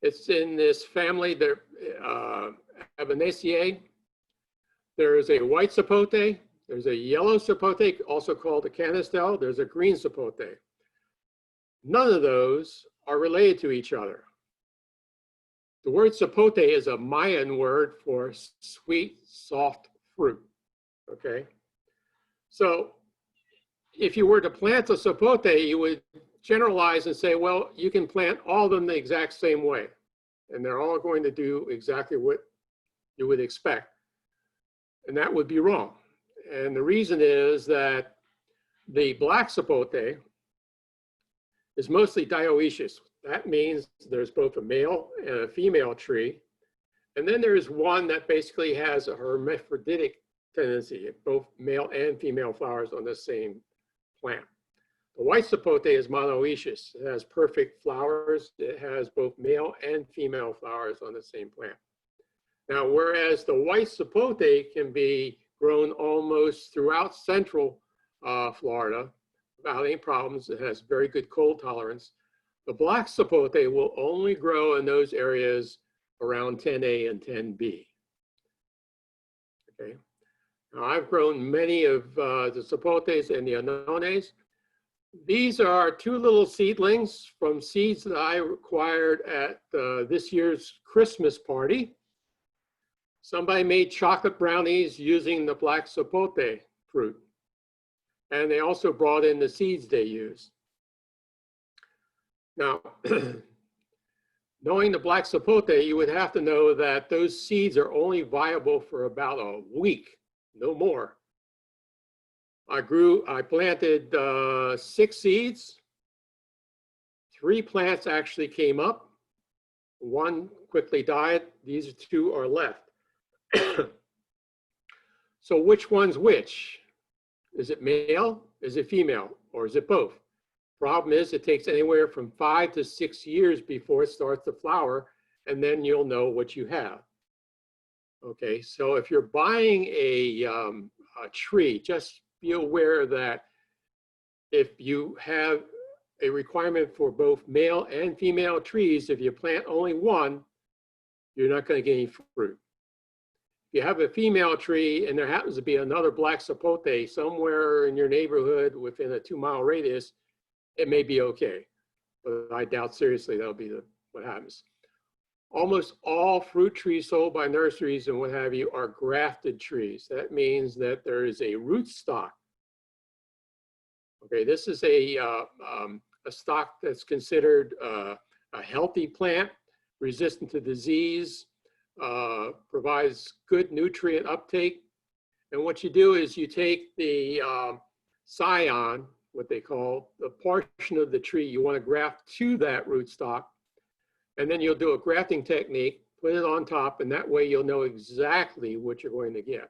It's in this family, the Aviaceae. There is a white sapote. There's a yellow sapote, also called a canistel. There's a green sapote. None of those are related to each other. The word sapote is a Mayan word for sweet, soft fruit, okay? So if you were to plant a sapote, you would generalize and say, well, you can plant all of them the exact same way, and they're all going to do exactly what you would expect. And that would be wrong. And the reason is that the black sapote is mostly dioecious. That means there's both a male and a female tree. And then there's one that basically has a hermaphroditic tendency, both male and female flowers on the same plant. The white sapote is monoecious. It has perfect flowers. It has both male and female flowers on the same plant. Now, whereas the white sapote can be grown almost throughout central Florida without any problems, it has very good cold tolerance. The black sapote will only grow in those areas around 10A and 10B. Okay. Now, I've grown many of the sapotes and the anones. These are two little seedlings from seeds that I acquired at this year's Christmas party. Somebody made chocolate brownies using the black sapote fruit. And they also brought in the seeds they used. Now, knowing the black sapote, you would have to know that those seeds are only viable for about a week, no more. I planted 6 seeds. 3 plants actually came up. 1 quickly died. These 2 are left. So which one's which? Is it male? Is it female? Or is it both? Problem is, it takes anywhere from 5 to 6 years before it starts to flower, and then you'll know what you have. Okay, so if you're buying a tree, just be aware that if you have a requirement for both male and female trees, if you plant only one, you're not going to get any fruit. If you have a female tree and there happens to be another black sapote somewhere in your neighborhood within a 2-mile radius, it may be okay, but I doubt seriously that'll be what happens. Almost all fruit trees sold by nurseries and what have you are grafted trees. That means that there is a rootstock. Okay, this is a stock that's considered a healthy plant, resistant to disease, provides good nutrient uptake. And what you do is you take the scion, what they call the portion of the tree you want to graft to that rootstock, and then you'll do a grafting technique, put it on top, and that way you'll know exactly what you're going to get.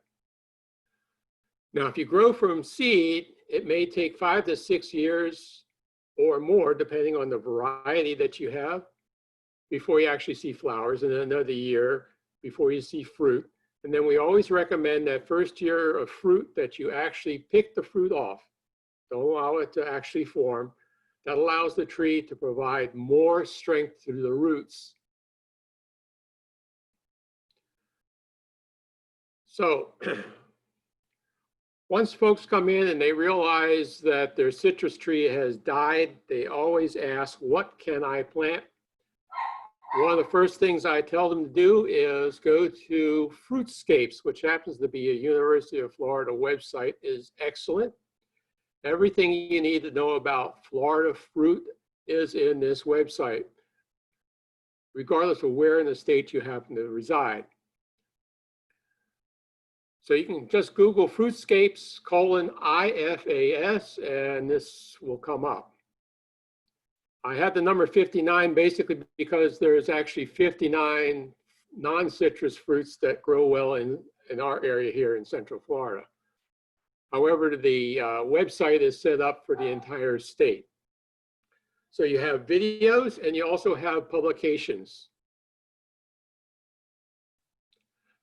Now, if you grow from seed, it may take 5 to 6 years or more, depending on the variety that you have, before you actually see flowers, and then another year before you see fruit. And then we always recommend that first year of fruit that you actually pick the fruit off. Don't allow it to actually form. That allows the tree to provide more strength through the roots. So once folks come in and they realize that their citrus tree has died, they always ask, what can I plant? one of the first things I tell them to do is go to Fruitscapes, which happens to be a University of Florida website. Is excellent. Everything you need to know about Florida fruit is in this website, regardless of where in the state you happen to reside. So you can just Google Fruitscapes :IFAS, and this will come up. I had the number 59 basically because there's actually 59 non-citrus fruits that grow well in our area here in Central Florida. However, the website is set up for the entire state. So you have videos and you also have publications.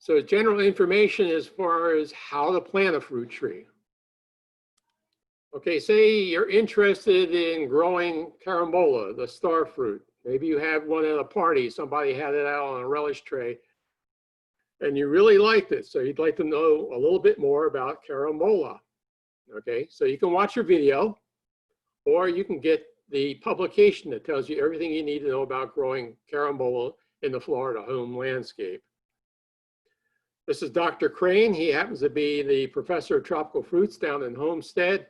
So general information as far as how to plant a fruit tree. Okay, say you're interested in growing carambola, the star fruit. Maybe you have one at a party, somebody had it out on a relish tray, and you really liked it. So you'd like to know a little bit more about carambola. Okay, so you can watch your video, or you can get the publication that tells you everything you need to know about growing carambola in the Florida home landscape. This is Dr. Crane. He happens to be the professor of tropical fruits down in Homestead.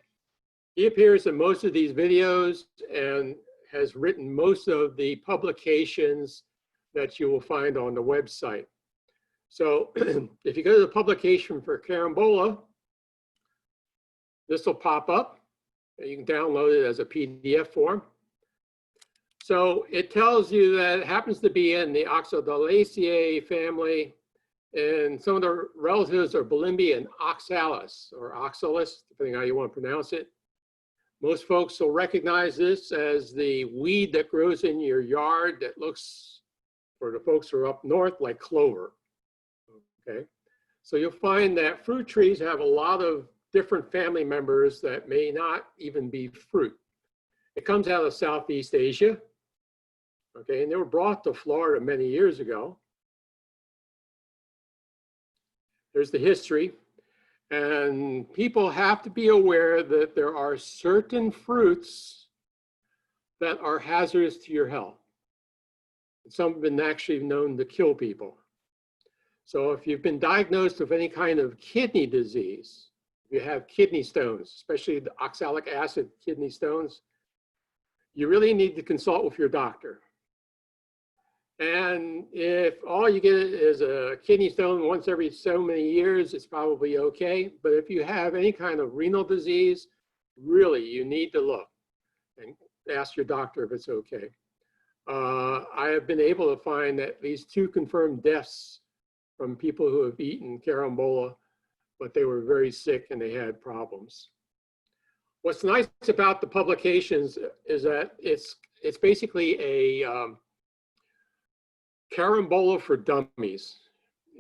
He appears in most of these videos and has written most of the publications that you will find on the website. So if you go to the publication for carambola, this will pop up. You can download it as a PDF form. So it tells you that it happens to be in the Oxalidaceae family, and some of the relatives are Belimbia and Oxalis, or Oxalis, depending on how you want to pronounce it. Most folks will recognize this as the weed that grows in your yard that looks, for the folks who are up north, like clover. Okay, so you'll find that fruit trees have a lot of different family members that may not even be fruit. It comes out of Southeast Asia, okay, and they were brought to Florida many years ago. There's the history, and people have to be aware that there are certain fruits that are hazardous to your health. Some have been actually known to kill people. So if you've been diagnosed with any kind of kidney disease, you have kidney stones, especially the oxalic acid kidney stones, you really need to consult with your doctor. And if all you get is a kidney stone once every so many years, it's probably okay. But if you have any kind of renal disease, really you need to look and ask your doctor if it's okay. I have been able to find at least 2 confirmed deaths from people who have eaten carambola, but they were very sick and they had problems. What's nice about the publications is that it's basically a carambola for dummies.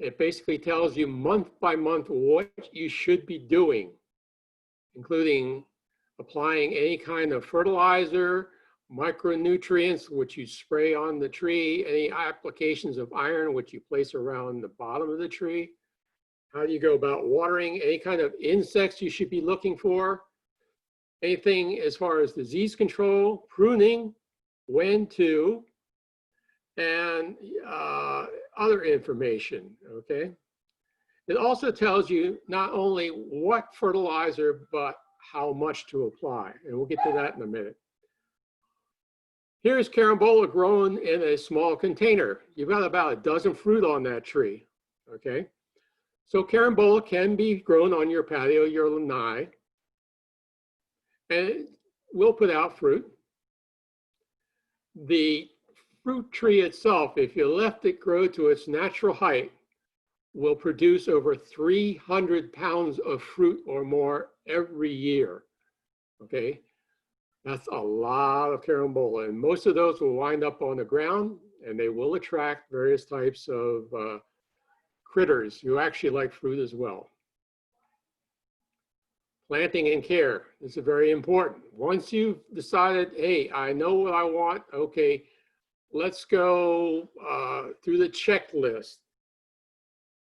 It basically tells you month by month what you should be doing, including applying any kind of fertilizer, micronutrients, which you spray on the tree, any applications of iron, which you place around the bottom of the tree. How do you go about watering? Any kind of insects you should be looking for. Anything as far as disease control, pruning, when to, and other information, okay? It also tells you not only what fertilizer, but how much to apply. And we'll get to that in a minute. Here's carambola grown in a small container. You've got about a dozen fruit on that tree, okay? So carambola can be grown on your patio, your lanai, and it will put out fruit. The fruit tree itself, if you left it grow to its natural height, will produce over 300 pounds of fruit or more every year, okay? That's a lot of carambola, and most of those will wind up on the ground, and they will attract various types of critters who actually like fruit as well. Planting and care is very important. Once you've decided, hey, I know what I want, okay, let's go through the checklist.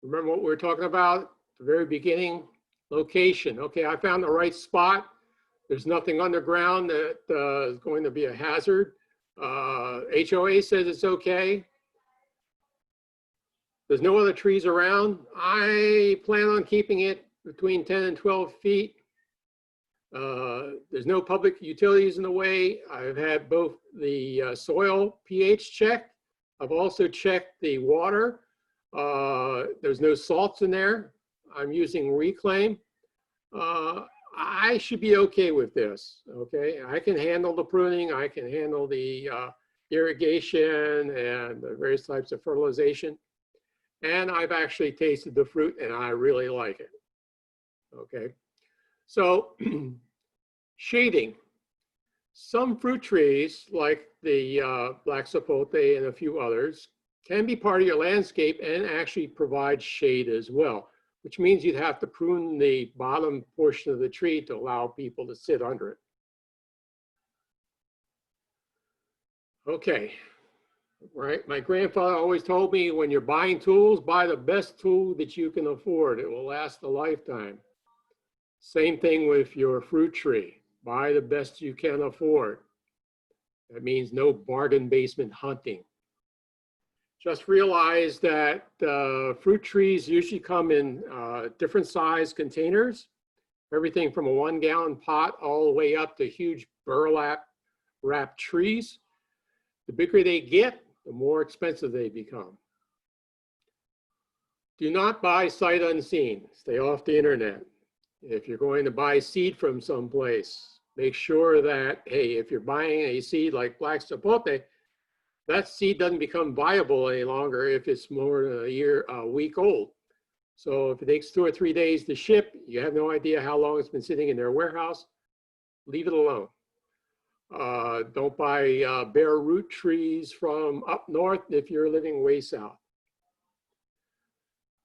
Remember what we were talking about at the very beginning? Location. Okay, I found the right spot. There's nothing underground that is going to be a hazard. HOA says it's okay. There's no other trees around. I plan on keeping it between 10 and 12 feet. There's no public utilities in the way. I've had both the soil pH checked. I've also checked the water. There's no salts in there. I'm using reclaim. I should be okay with this, okay? I can handle the pruning. I can handle the irrigation and the various types of fertilization. And I've actually tasted the fruit and I really like it, okay? So shading. Some fruit trees, like the black sapote and a few others, can be part of your landscape and actually provide shade as well, which means you'd have to prune the bottom portion of the tree to allow people to sit under it. Okay, right. My grandfather always told me, when you're buying tools, buy the best tool that you can afford. It will last a lifetime. Same thing with your fruit tree. Buy the best you can afford. That means no bargain basement hunting. Just realize that fruit trees usually come in different size containers, everything from a 1-gallon pot all the way up to huge burlap wrapped trees. The bigger they get, the more expensive they become. Do not buy sight unseen. Stay off the internet. If you're going to buy seed from someplace, make sure that, hey, if you're buying a seed like black sapote, that seed doesn't become viable any longer if it's more than a week old. So if it takes 2 or 3 days to ship, you have no idea how long it's been sitting in their warehouse, leave it alone. Don't buy bare root trees from up north if you're living way south.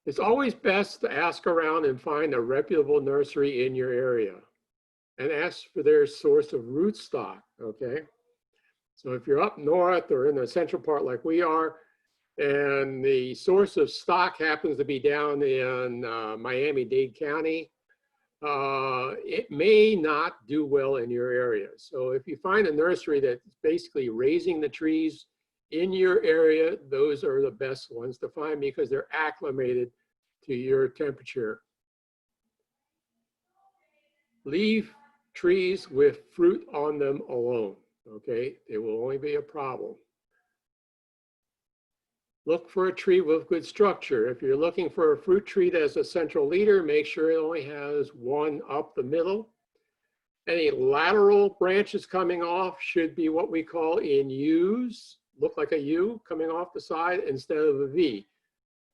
It's always best to ask around and find a reputable nursery in your area and ask for their source of rootstock, okay? So if you're up north or in the central part like we are, and the source of stock happens to be down in Miami-Dade County, it may not do well in your area. So if you find a nursery that's basically raising the trees in your area, those are the best ones to find because they're acclimated to your temperature. Leave trees with fruit on them alone, okay? It will only be a problem. Look for a tree with good structure. If you're looking for a fruit tree that has a central leader, make sure it only has one up the middle. Any lateral branches coming off should be what we call in U's, look like a U coming off the side instead of a V.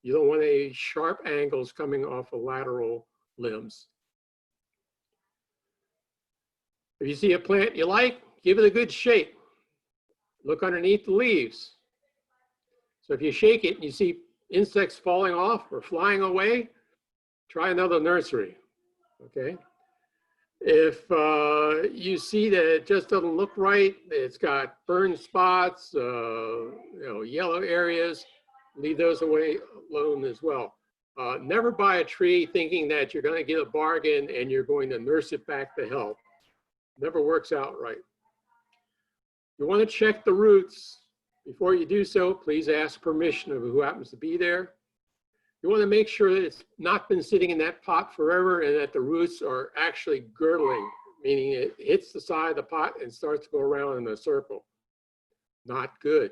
You don't want any sharp angles coming off of lateral limbs. If you see a plant you like, give it a good shake. Look underneath the leaves. So if you shake it and you see insects falling off or flying away, try another nursery, okay? If you see that it just doesn't look right, it's got burn spots, yellow areas, leave those alone as well. Never buy a tree thinking that you're going to get a bargain and you're going to nurse it back to health. Never works out right. You want to check the roots. Before you do so, please ask permission of who happens to be there. You want to make sure that it's not been sitting in that pot forever and that the roots are actually girdling, meaning it hits the side of the pot and starts to go around in a circle. Not good.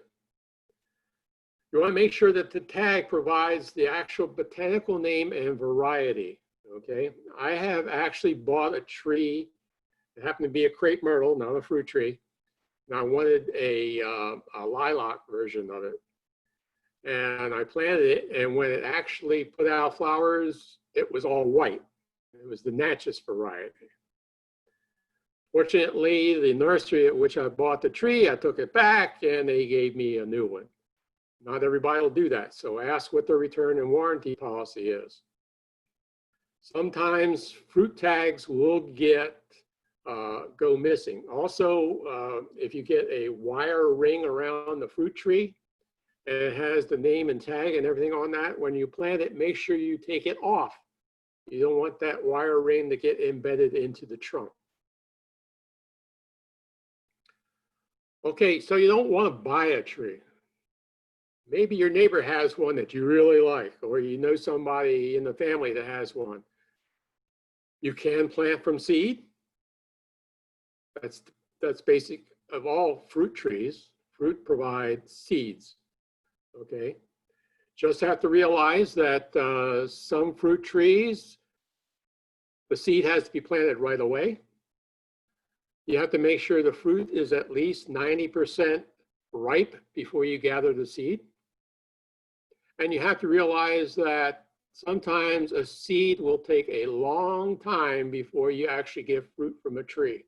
You want to make sure that the tag provides the actual botanical name and variety, okay? I have actually bought a tree. It happened to be a crepe myrtle, not a fruit tree. And I wanted a lilac version of it. And I planted it, and when it actually put out flowers, it was all white. It was the Natchez variety. Fortunately, the nursery at which I bought the tree, I took it back, and they gave me a new one. Not everybody will do that, so ask what the return and warranty policy is. Sometimes fruit tags will go missing. Also, if you get a wire ring around the fruit tree and it has the name and tag and everything on that, when you plant it, make sure you take it off. You don't want that wire ring to get embedded into the trunk. Okay, so you don't want to buy a tree. Maybe your neighbor has one that you really like, or you know somebody in the family that has one. You can plant from seed. That's basic of all fruit trees. Fruit provides seeds, okay? Just have to realize that some fruit trees, the seed has to be planted right away. You have to make sure the fruit is at least 90% ripe before you gather the seed. And you have to realize that sometimes a seed will take a long time before you actually get fruit from a tree.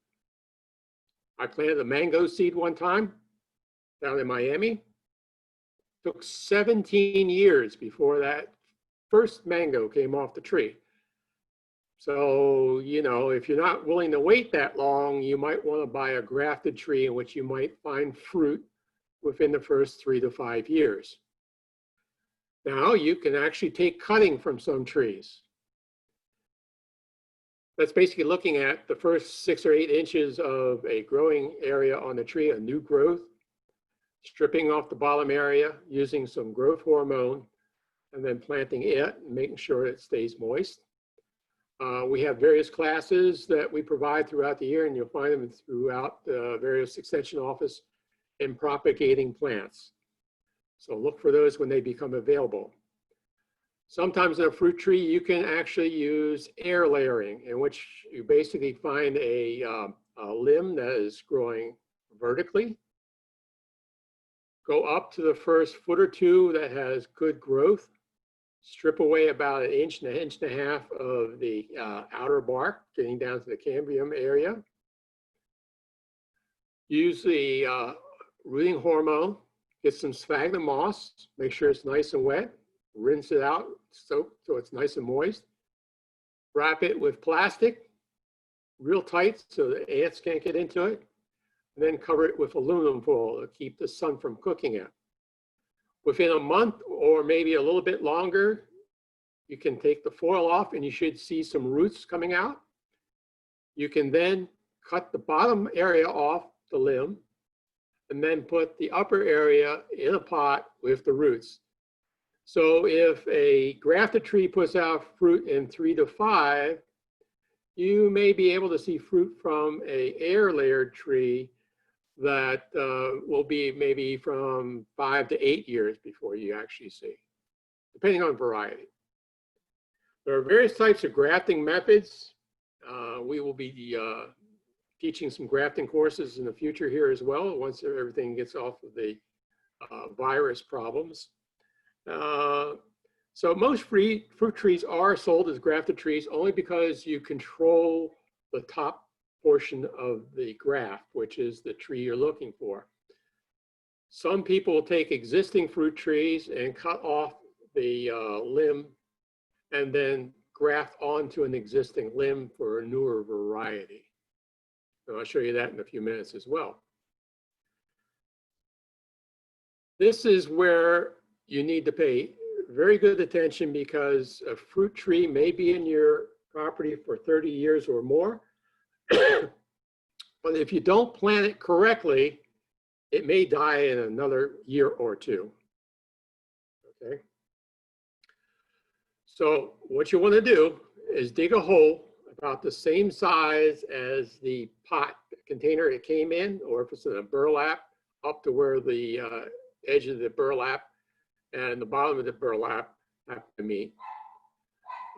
I planted a mango seed one time down in Miami. Took 17 years before that first mango came off the tree. So, you know, if you're not willing to wait that long, you might want to buy a grafted tree in which you might find fruit within the first 3 to 5 years. Now you can actually take cutting from some trees. That's basically looking at the first 6 or 8 inches of a growing area on the tree, a new growth, stripping off the bottom area, using some growth hormone, and then planting it and making sure it stays moist. We have various classes that we provide throughout the year, and you'll find them throughout the various extension office in propagating plants. So look for those when they become available. Sometimes in a fruit tree, you can actually use air layering, in which you basically find a limb that is growing vertically. Go up to the first foot or two that has good growth. Strip away about an inch and a half of the outer bark, getting down to the cambium area. Use the rooting hormone. Get some sphagnum moss. Make sure it's nice and wet. Rinse it out so it's nice and moist. Wrap it with plastic, real tight so the ants can't get into it. And then cover it with aluminum foil to keep the sun from cooking it. Within a month or maybe a little bit longer, you can take the foil off and you should see some roots coming out. You can then cut the bottom area off the limb and then put the upper area in a pot with the roots. So if a grafted tree puts out fruit in 3 to 5, you may be able to see fruit from an air layered tree that will be maybe from 5 to 8 years before you actually see, depending on variety. There are various types of grafting methods. We will be teaching some grafting courses in the future here as well, once everything gets off of the virus problems. So most fruit trees are sold as grafted trees only because you control the top portion of the graft, which is the tree you're looking for. Some people will take existing fruit trees and cut off the limb and then graft onto an existing limb for a newer variety. And I'll show you that in a few minutes as well. This is where you need to pay very good attention because a fruit tree may be in your property for 30 years or more. But if you don't plant it correctly, it may die in another year or two. Okay. So what you want to do is dig a hole about the same size as the pot container it came in, or if it's in a burlap, up to where the edge of the burlap and the bottom of the burlap have to meet.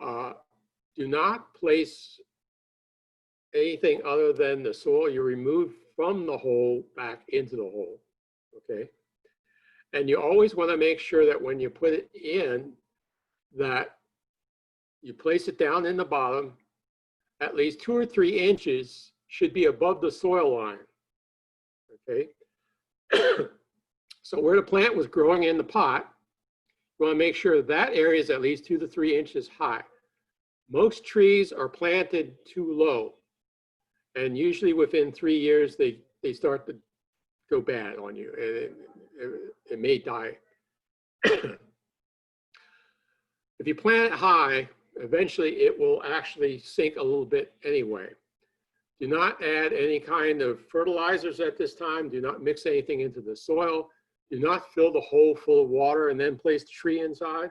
Do not place anything other than the soil you remove from the hole back into the hole, okay? And you always want to make sure that when you put it in, that you place it down in the bottom, at least 2 or 3 inches should be above the soil line, okay? So where the plant was growing in the pot, you want to make sure that area is at least 2 to 3 inches high. Most trees are planted too low, and usually within 3 years, they start to go bad on you, and it may die. If you plant it high, eventually it will actually sink a little bit anyway. Do not add any kind of fertilizers at this time. Do not mix anything into the soil. Do not fill the hole full of water and then place the tree inside.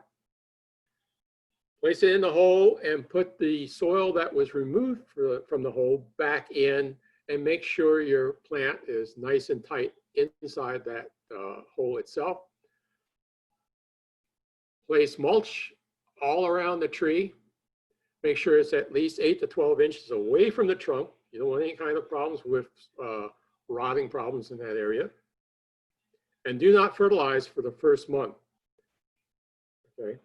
Place it in the hole and put the soil that was removed from the hole back in, and make sure your plant is nice and tight inside that hole itself. Place mulch all around the tree. Make sure it's at least 8 to 12 inches away from the trunk. You don't want any kind of problems with rotting problems in that area. And do not fertilize for the first month. Okay.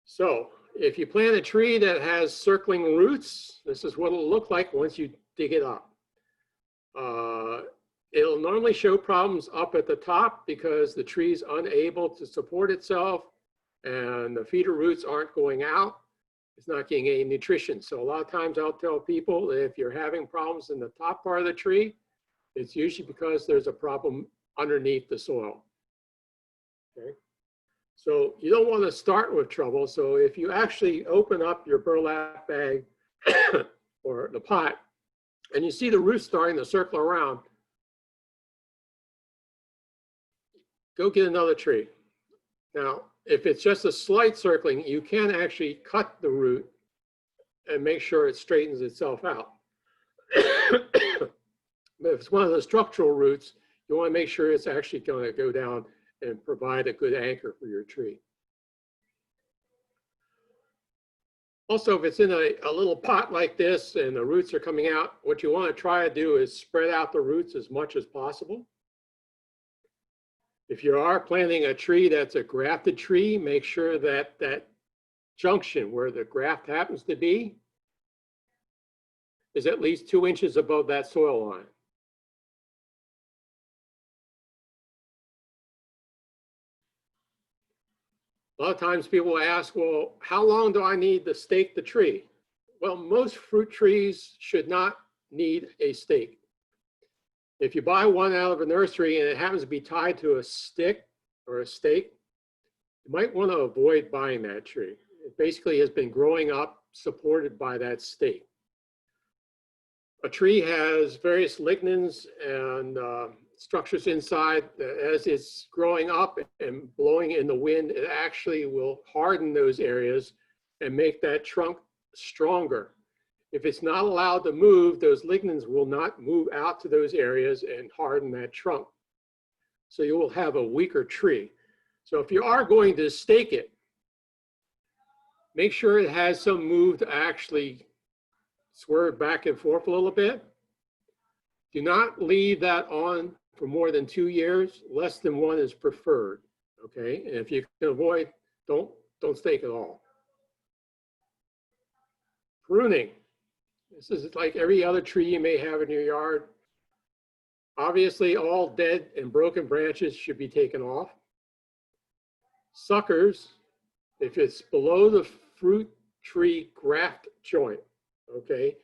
So if you plant a tree that has circling roots, this is what it'll look like once you dig it up. It'll normally show problems up at the top because the tree's unable to support itself and the feeder roots aren't going out. It's not getting any nutrition. So a lot of times I'll tell people that if you're having problems in the top part of the tree, it's usually because there's a problem underneath the soil. Okay. So you don't want to start with trouble. So if you actually open up your burlap bag or the pot and you see the roots starting to circle around, go get another tree. Now, if it's just a slight circling, you can actually cut the root and make sure it straightens itself out. But if it's one of the structural roots, you want to make sure it's actually going to go down and provide a good anchor for your tree. Also, if it's in a little pot like this and the roots are coming out, what you want to try to do is spread out the roots as much as possible. If you are planting a tree that's a grafted tree, make sure that that junction where the graft happens to be is at least 2 inches above that soil line. A lot of times people ask, well, how long do I need to stake the tree? Well, most fruit trees should not need a stake. If you buy one out of a nursery and it happens to be tied to a stick or a stake, you might want to avoid buying that tree. It basically has been growing up supported by that stake. A tree has various lignins and structures inside that as it's growing up and blowing in the wind, it actually will harden those areas and make that trunk stronger. If it's not allowed to move, those lignins will not move out to those areas and harden that trunk. So you will have a weaker tree. So if you are going to stake it, make sure it has some move to actually swerve back and forth a little bit. Do not leave that on for more than 2 years. Less than 1 is preferred. Okay, and if you can avoid, don't stake at all. Pruning. This is like every other tree you may have in your yard. Obviously, all dead and broken branches should be taken off. Suckers, if it's below the fruit tree graft joint, okay,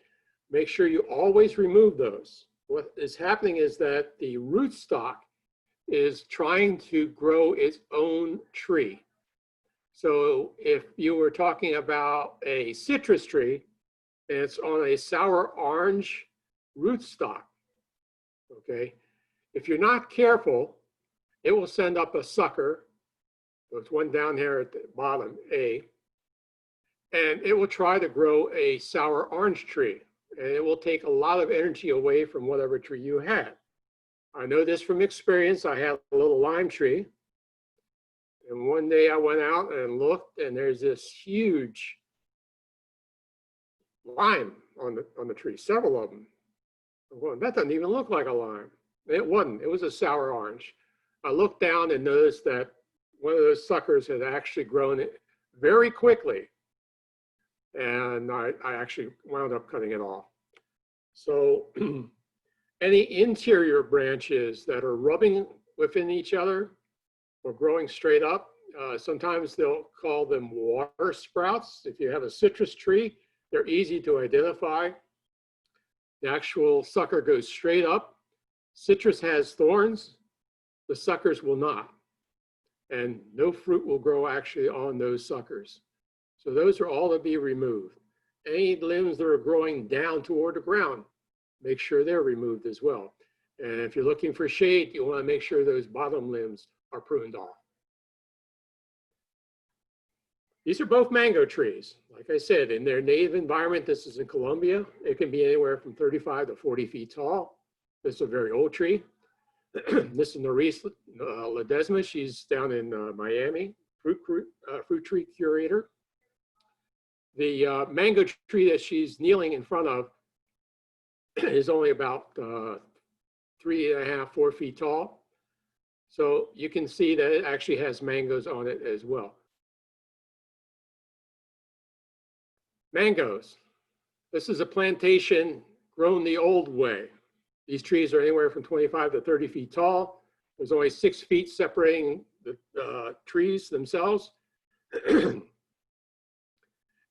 make sure you always remove those. What is happening is that the rootstock is trying to grow its own tree. So if you were talking about a citrus tree, and it's on a sour orange rootstock, okay? If you're not careful, it will send up a sucker. There's one down here at the bottom, A, and it will try to grow a sour orange tree, and it will take a lot of energy away from whatever tree you had. I know this from experience. I had a little lime tree, and one day I went out and looked, and there's this huge lime on the tree, several of them. Well, that doesn't even look like a lime. It wasn't. It was a sour orange. I looked down and noticed that one of those suckers had actually grown it very quickly, and I actually wound up cutting it off. So any interior branches that are rubbing within each other or growing straight up, sometimes they'll call them water sprouts. If you have a citrus tree, they're easy to identify. The actual sucker goes straight up. Citrus has thorns. The suckers will not. And no fruit will grow actually on those suckers. So those are all to be removed. Any limbs that are growing down toward the ground, make sure they're removed as well. And if you're looking for shade, you want to make sure those bottom limbs are pruned off. These are both mango trees. Like I said, in their native environment, this is in Colombia. It can be anywhere from 35 to 40 feet tall. This is a very old tree. This is Nursery Ledesma. She's down in Miami, fruit tree curator. The mango tree that she's kneeling in front of is only about 3.5, 4 feet tall. So you can see that it actually has mangoes on it as well. Mangoes. This is a plantation grown the old way. These trees are anywhere from 25 to 30 feet tall. There's only 6 feet separating the trees themselves.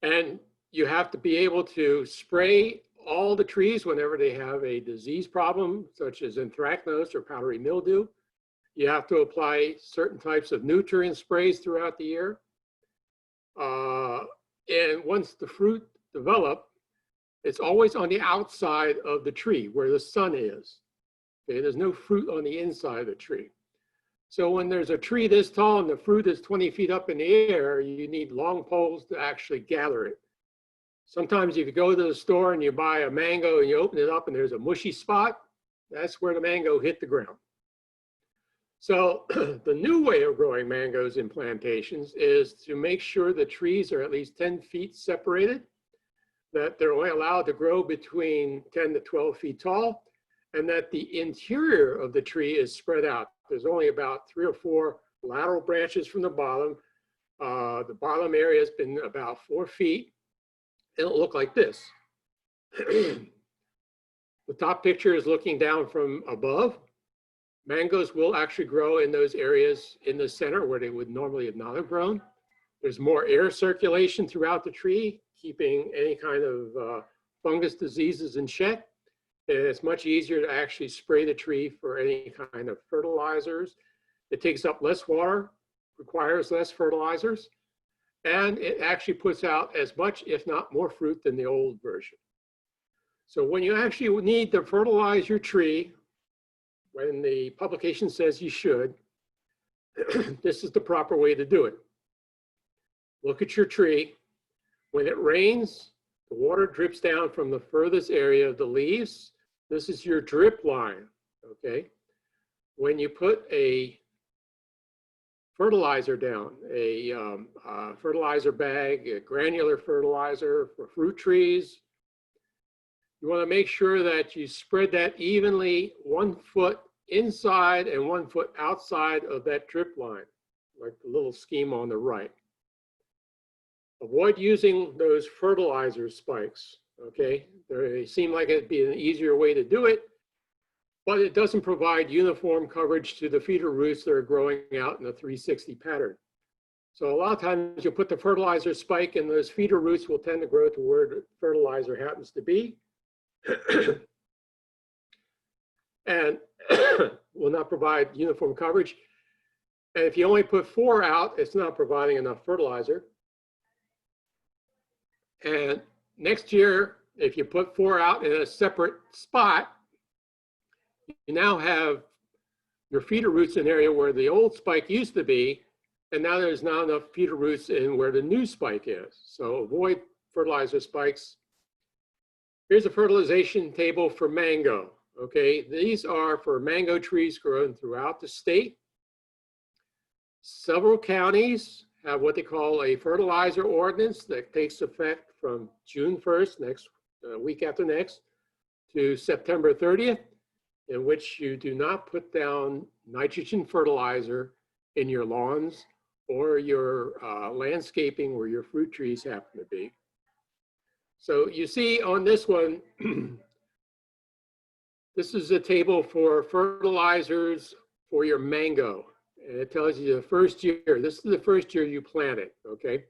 And you have to be able to spray all the trees whenever they have a disease problem, such as anthracnose or powdery mildew. You have to apply certain types of nutrient sprays throughout the year. And once the fruit develop, it's always on the outside of the tree where the sun is. Okay, there's no fruit on the inside of the tree. So when there's a tree this tall and the fruit is 20 feet up in the air, you need long poles to actually gather it. Sometimes if you go to the store and you buy a mango and you open it up and there's a mushy spot, that's where the mango hit the ground. So the new way of growing mangoes in plantations is to make sure the trees are at least 10 feet separated, that they're only allowed to grow between 10 to 12 feet tall, and that the interior of the tree is spread out. There's only about 3 or 4 lateral branches from the bottom. The bottom area has been about 4 feet. It'll look like this. The top picture is looking down from above. Mangoes will actually grow in those areas in the center where they would normally not have grown. There's more air circulation throughout the tree, keeping any kind of fungus diseases in check. And it's much easier to actually spray the tree for any kind of fertilizers. It takes up less water, requires less fertilizers, and it actually puts out as much, if not more, fruit than the old version. So when you actually need to fertilize your tree, when the publication says you should, this is the proper way to do it. Look at your tree. When it rains, the water drips down from the furthest area of the leaves. This is your drip line, okay? When you put a fertilizer down, a fertilizer bag, a granular fertilizer for fruit trees, you want to make sure that you spread that evenly 1 foot inside and 1 foot outside of that drip line, like the little scheme on the right. Avoid using those fertilizer spikes, okay? They seem like it'd be an easier way to do it, but it doesn't provide uniform coverage to the feeder roots that are growing out in a 360 pattern. So a lot of times you'll put the fertilizer spike and those feeder roots will tend to grow to where the fertilizer happens to be. And will not provide uniform coverage. And if you only put 4 out, it's not providing enough fertilizer. And next year, if you put 4 out in a separate spot, you now have your feeder roots in an area where the old spike used to be, and now there's not enough feeder roots in where the new spike is. So avoid fertilizer spikes. Here's a fertilization table for mango. Okay, these are for mango trees grown throughout the state. Several counties have what they call a fertilizer ordinance that takes effect from June 1st, next week after next, to September 30th, in which you do not put down nitrogen fertilizer in your lawns or your landscaping where your fruit trees happen to be. So you see on this one, this is a table for fertilizers for your mango. And it tells you the first year, this is the first year you plant it, okay?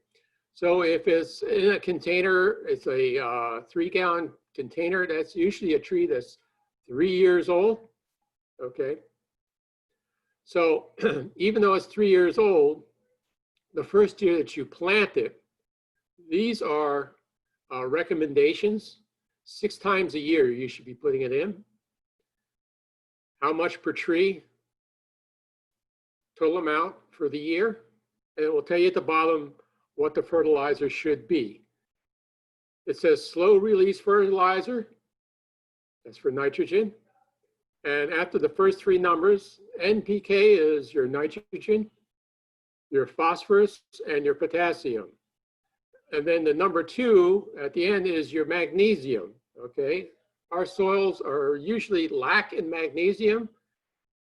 So if it's in a container, it's a 3-gallon container, that's usually a tree that's 3 years old, okay? So even though it's 3 years old, the first year that you plant it, these are recommendations. 6 times a year you should be putting it in. how much per tree, total amount for the year, and it will tell you at the bottom what the fertilizer should be. It says slow release fertilizer, that's for nitrogen. And after the first three numbers, NPK is your nitrogen, your phosphorus, and your potassium. And then the number 2 at the end is your magnesium, okay? Our soils are usually lack in magnesium.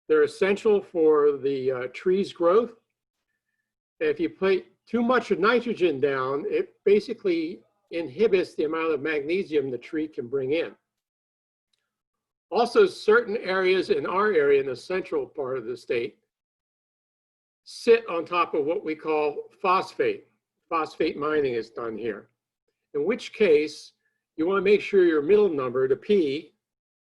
They're essential for the tree's growth. And if you put too much of nitrogen down, it basically inhibits the amount of magnesium the tree can bring in. Also, certain areas in our area, in the central part of the state, sit on top of what we call phosphate. Phosphate mining is done here. In which case, you want to make sure your middle number, the P,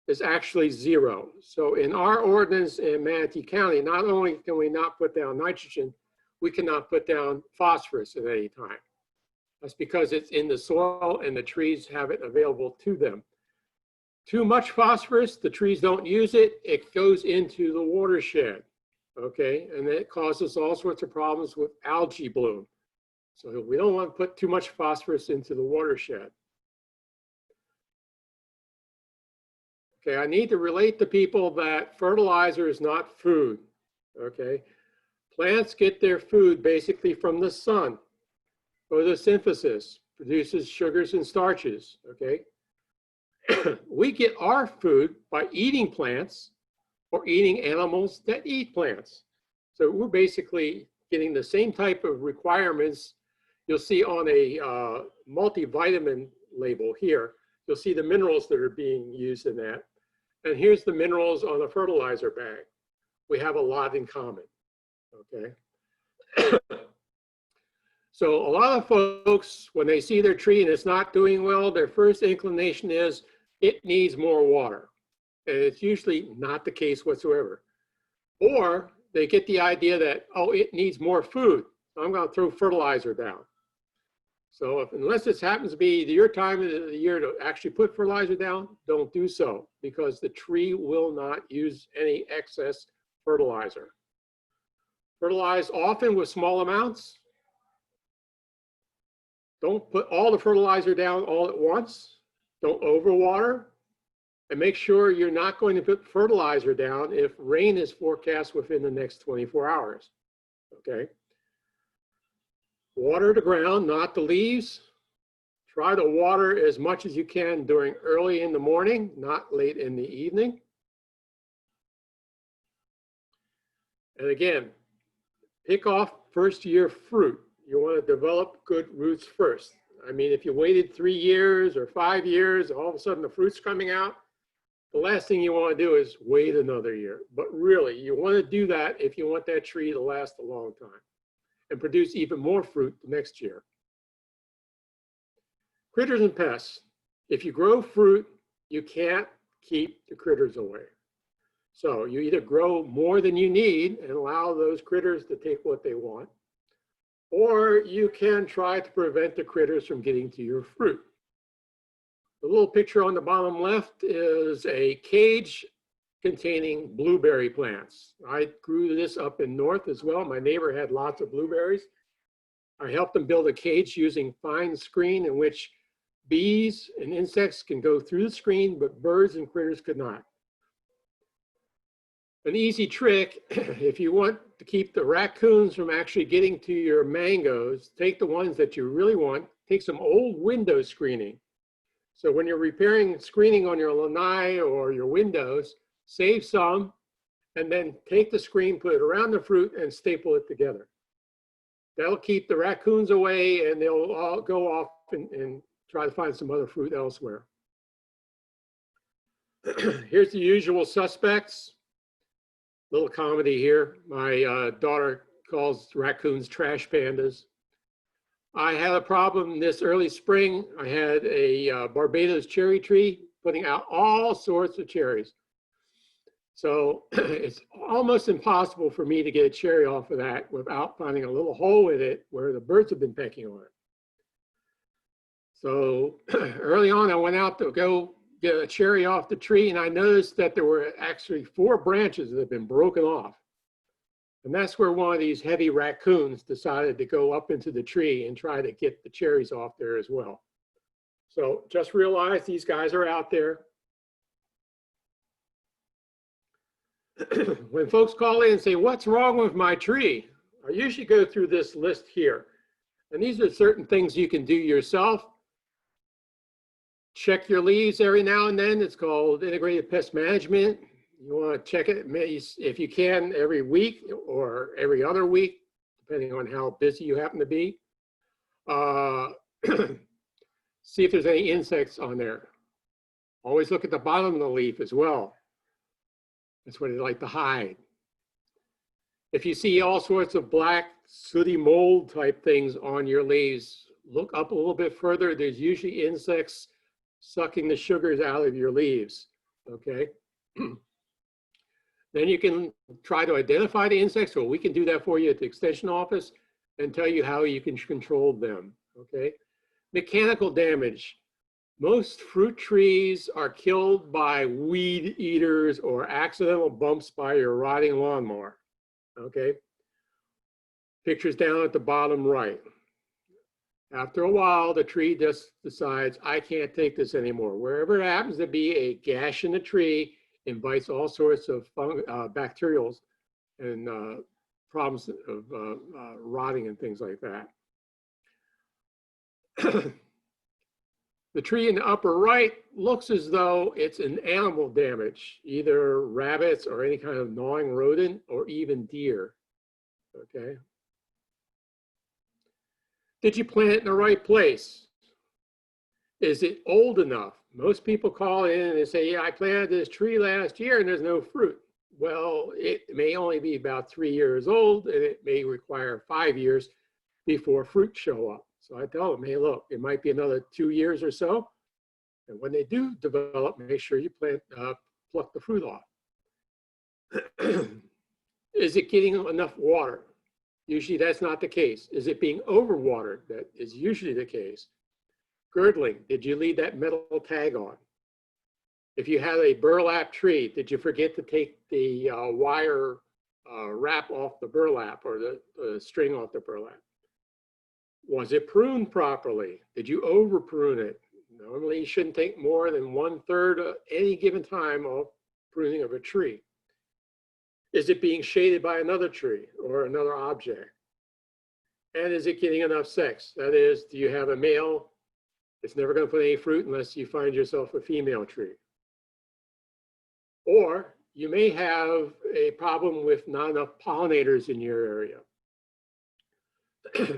is actually 0. So in our ordinance in Manatee County, not only can we not put down nitrogen, we cannot put down phosphorus at any time. That's because it's in the soil and the trees have it available to them. Too much phosphorus, the trees don't use it, it goes into the watershed, okay? And it causes all sorts of problems with algae bloom. So we don't want to put too much phosphorus into the watershed. Okay, I need to relate to people that fertilizer is not food, okay? Plants get their food basically from the sun. Photosynthesis produces sugars and starches, okay? We get our food by eating plants or eating animals that eat plants. So we're basically getting the same type of requirements you'll see on a multivitamin label here. You'll see the minerals that are being used in that. And here's the minerals on a fertilizer bag. We have a lot in common, okay? So a lot of folks, when they see their tree and it's not doing well, their first inclination is it needs more water. And it's usually not the case whatsoever. Or they get the idea that, oh, it needs more food, so I'm going to throw fertilizer down. So unless it happens to be your time of the year to actually put fertilizer down, don't do so, because the tree will not use any excess fertilizer. Fertilize often with small amounts. Don't put all the fertilizer down all at once. Don't overwater. And make sure you're not going to put fertilizer down if rain is forecast within the next 24 hours, okay? Water the ground, not the leaves. Try to water as much as you can during early in the morning, not late in the evening. And again, pick off first year fruit. You want to develop good roots first. I mean, if you waited 3 years or 5 years, all of a sudden the fruit's coming out, the last thing you want to do is wait another year. But really, you want to do that if you want that tree to last a long time and produce even more fruit the next year. Critters and pests. If you grow fruit, you can't keep the critters away. So you either grow more than you need and allow those critters to take what they want, or you can try to prevent the critters from getting to your fruit. The little picture on the bottom left is a cage containing blueberry plants. I grew this up in north as well. My neighbor had lots of blueberries. I helped them build a cage using fine screen in which bees and insects can go through the screen, but birds and critters could not. An easy trick, if you want to keep the raccoons from actually getting to your mangoes, take the ones that you really want, take some old window screening. So when you're repairing screening on your lanai or your windows, save some, and then take the screen, put it around the fruit, and staple it together. That'll keep the raccoons away, and they'll all go off and try to find some other fruit elsewhere. Here's the usual suspects. Little comedy here. My daughter calls raccoons trash pandas. I had a problem this early spring. I had a Barbados cherry tree putting out all sorts of cherries. So it's almost impossible for me to get a cherry off of that without finding a little hole in it where the birds have been pecking on it. So early on, I went out to go get a cherry off the tree, and I noticed that there were actually 4 branches that had been broken off. And that's where one of these heavy raccoons decided to go up into the tree and try to get the cherries off there as well. So just realize these guys are out there. When folks call in and say, what's wrong with my tree? I usually go through this list here. And these are certain things you can do yourself. Check your leaves every now and then. It's called integrated pest management. You want to check it if you can every week or every other week, depending on how busy you happen to be. See if there's any insects on there. Always look at the bottom of the leaf as well. That's where they like to hide. If you see all sorts of black, sooty mold type things on your leaves, look up a little bit further. There's usually insects sucking the sugars out of your leaves, okay? Then you can try to identify the insects, or we can do that for you at the extension office and tell you how you can control them, okay? Mechanical damage. Most fruit trees are killed by weed eaters or accidental bumps by your rotting lawnmower, okay? Picture's down at the bottom right. After a while, the tree just decides, I can't take this anymore. Wherever it happens to be a gash in the tree, invites all sorts of bacterials and problems of rotting and things like that. The tree in the upper right looks as though it's an animal damage, either rabbits or any kind of gnawing rodent or even deer, okay? Did you plant it in the right place? Is it old enough? Most people call in and they say, yeah, I planted this tree last year and there's no fruit. Well, it may only be about 3 years old and it may require 5 years before fruit show up. So I tell them, hey, look, it might be another 2 years or so. And when they do develop, make sure you pluck the fruit off. Is it getting enough water? Usually that's not the case. Is it being overwatered? That is usually the case. Girdling, did you leave that metal tag on? If you had a burlap tree, did you forget to take the wire wrap off the burlap or the string off the burlap? Was it pruned properly? Did you over prune it? Normally you shouldn't take more than 1/3 of any given time of pruning of a tree. Is it being shaded by another tree or another object? And is it getting enough sex? That is, do you have a male? It's never going to put any fruit unless you find yourself a female tree. Or you may have a problem with not enough pollinators in your area.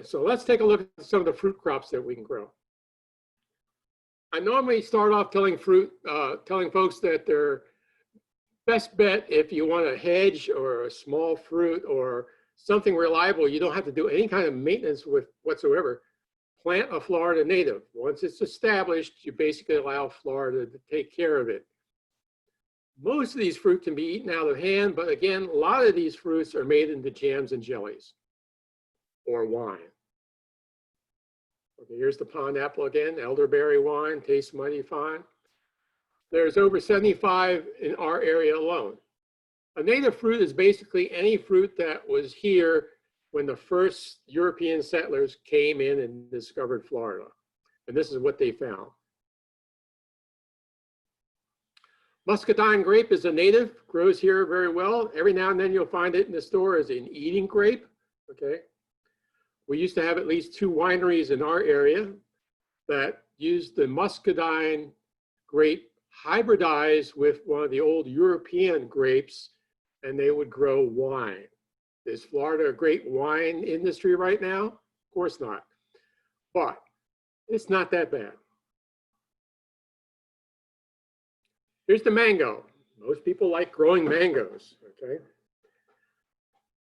So let's take a look at some of the fruit crops that we can grow. I normally start off telling folks that their best bet, if you want a hedge or a small fruit or something reliable, you don't have to do any kind of maintenance with whatsoever. Plant a Florida native. Once it's established, you basically allow Florida to take care of it. Most of these fruit can be eaten out of hand, but again, a lot of these fruits are made into jams and jellies or wine. Okay, here's the pond apple again, elderberry wine, tastes mighty fine. There's over 75 in our area alone. A native fruit is basically any fruit that was here when the first European settlers came in and discovered Florida. And this is what they found. Muscadine grape is a native, grows here very well. Every now and then you'll find it in the store as an eating grape, okay? We used to have at least 2 wineries in our area that used the muscadine grape hybridized with one of the old European grapes, and they would grow wine. Is Florida a great wine industry right now? Of course not, but it's not that bad. Here's the mango. Most people like growing mangoes, okay?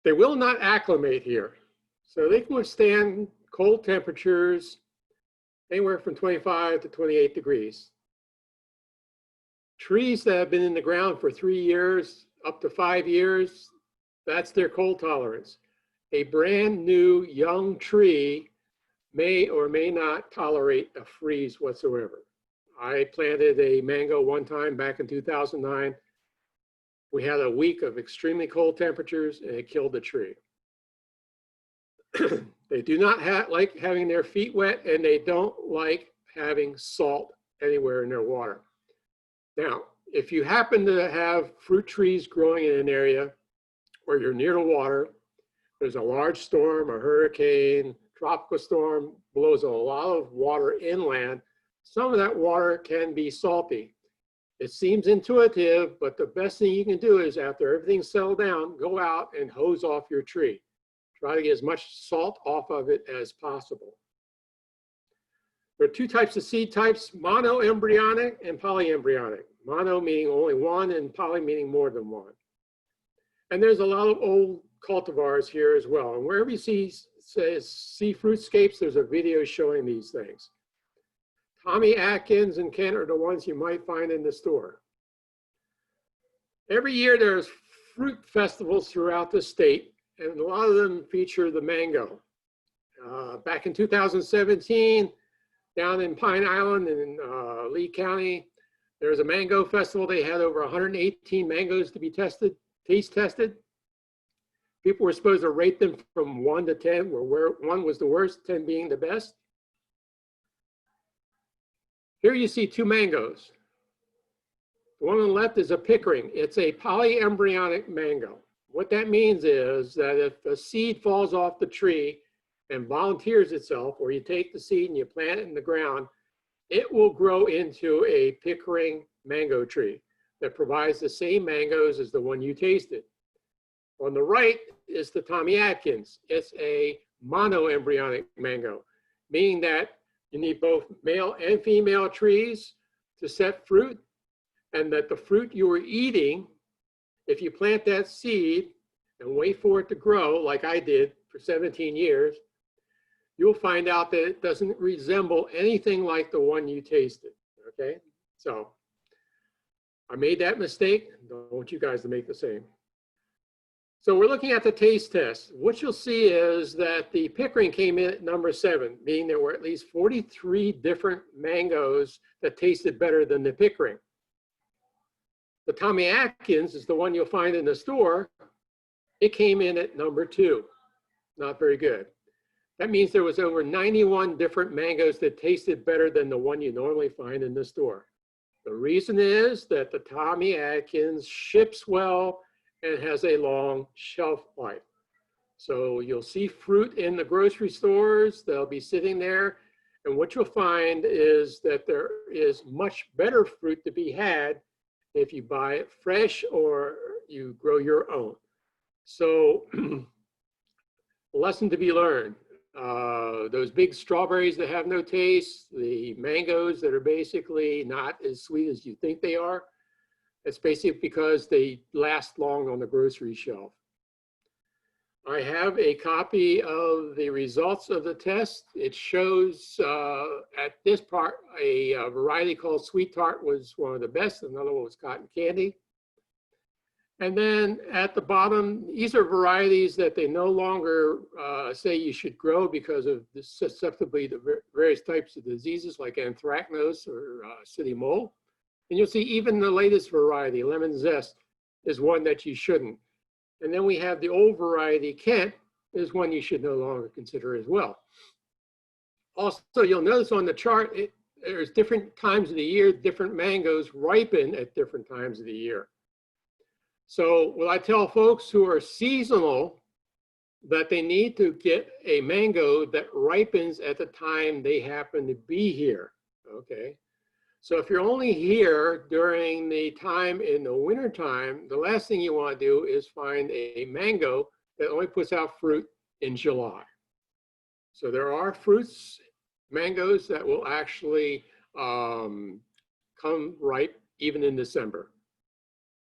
They will not acclimate here. So they can withstand cold temperatures anywhere from 25 to 28 degrees. Trees that have been in the ground for 3 years, up to 5 years, that's their cold tolerance. A brand new young tree may or may not tolerate a freeze whatsoever. I planted a mango one time back in 2009. We had a week of extremely cold temperatures and it killed the tree. They do not like having their feet wet, and they don't like having salt anywhere in their water. Now, if you happen to have fruit trees growing in an area where you're near the water, there's a large storm, a hurricane, tropical storm, blows a lot of water inland, some of that water can be salty. It seems intuitive, but the best thing you can do is after everything's settled down, go out and hose off your tree. Try to get as much salt off of it as possible. There are two types of seed types, monoembryonic and polyembryonic. Mono meaning only one and poly meaning more than one. And there's a lot of old cultivars here as well. And wherever you see fruitscapes, there's a video showing these things. Tommy Atkins and Kent are the ones you might find in the store. Every year there's fruit festivals throughout the state, and a lot of them feature the mango. Back in 2017, down in Pine Island in Lee County, there was a mango festival. They had over 118 mangoes to be tested, taste tested. People were supposed to rate them from 1 to 10, where 1 was the worst, 10 being the best. Here you see 2 mangoes. The one on the left is a Pickering. It's a polyembryonic mango. What that means is that if a seed falls off the tree and volunteers itself, or you take the seed and you plant it in the ground, it will grow into a Pickering mango tree that provides the same mangoes as the one you tasted. On the right is the Tommy Atkins. It's a monoembryonic mango, meaning that you need both male and female trees to set fruit, and that the fruit you are eating, if you plant that seed and wait for it to grow, like I did for 17 years, you'll find out that it doesn't resemble anything like the one you tasted, okay? So I made that mistake. Don't want you guys to make the same. So we're looking at the taste test. What you'll see is that the Pickering came in at number 7, meaning there were at least 43 different mangoes that tasted better than the Pickering. The Tommy Atkins is the one you'll find in the store. It came in at number 2. Not very good. That means there was over 91 different mangoes that tasted better than the one you normally find in the store. The reason is that the Tommy Atkins ships well and has a long shelf life. So you'll see fruit in the grocery stores. They'll be sitting there. And what you'll find is that there is much better fruit to be had if you buy it fresh or you grow your own. So lesson to be learned. Those big strawberries that have no taste, the mangoes that are basically not as sweet as you think they are, it's basically because they last long on the grocery shelf. I have a copy of the results of the test. It shows at this part, a variety called Sweet Tart was one of the best. Another one was Cotton Candy. And then at the bottom, these are varieties that they no longer say you should grow because of the susceptibility to various types of diseases like anthracnose or city mole. And you'll see even the latest variety, Lemon Zest, is one that you shouldn't. And then we have the old variety, Kent, is one you should no longer consider as well. Also, you'll notice on the chart, there's different times of the year, different mangoes ripen at different times of the year. So what I tell folks who are seasonal, that they need to get a mango that ripens at the time they happen to be here, okay? So if you're only here during the time in the wintertime, the last thing you want to do is find a mango that only puts out fruit in July. So there are fruits, mangoes that will actually come ripe even in December.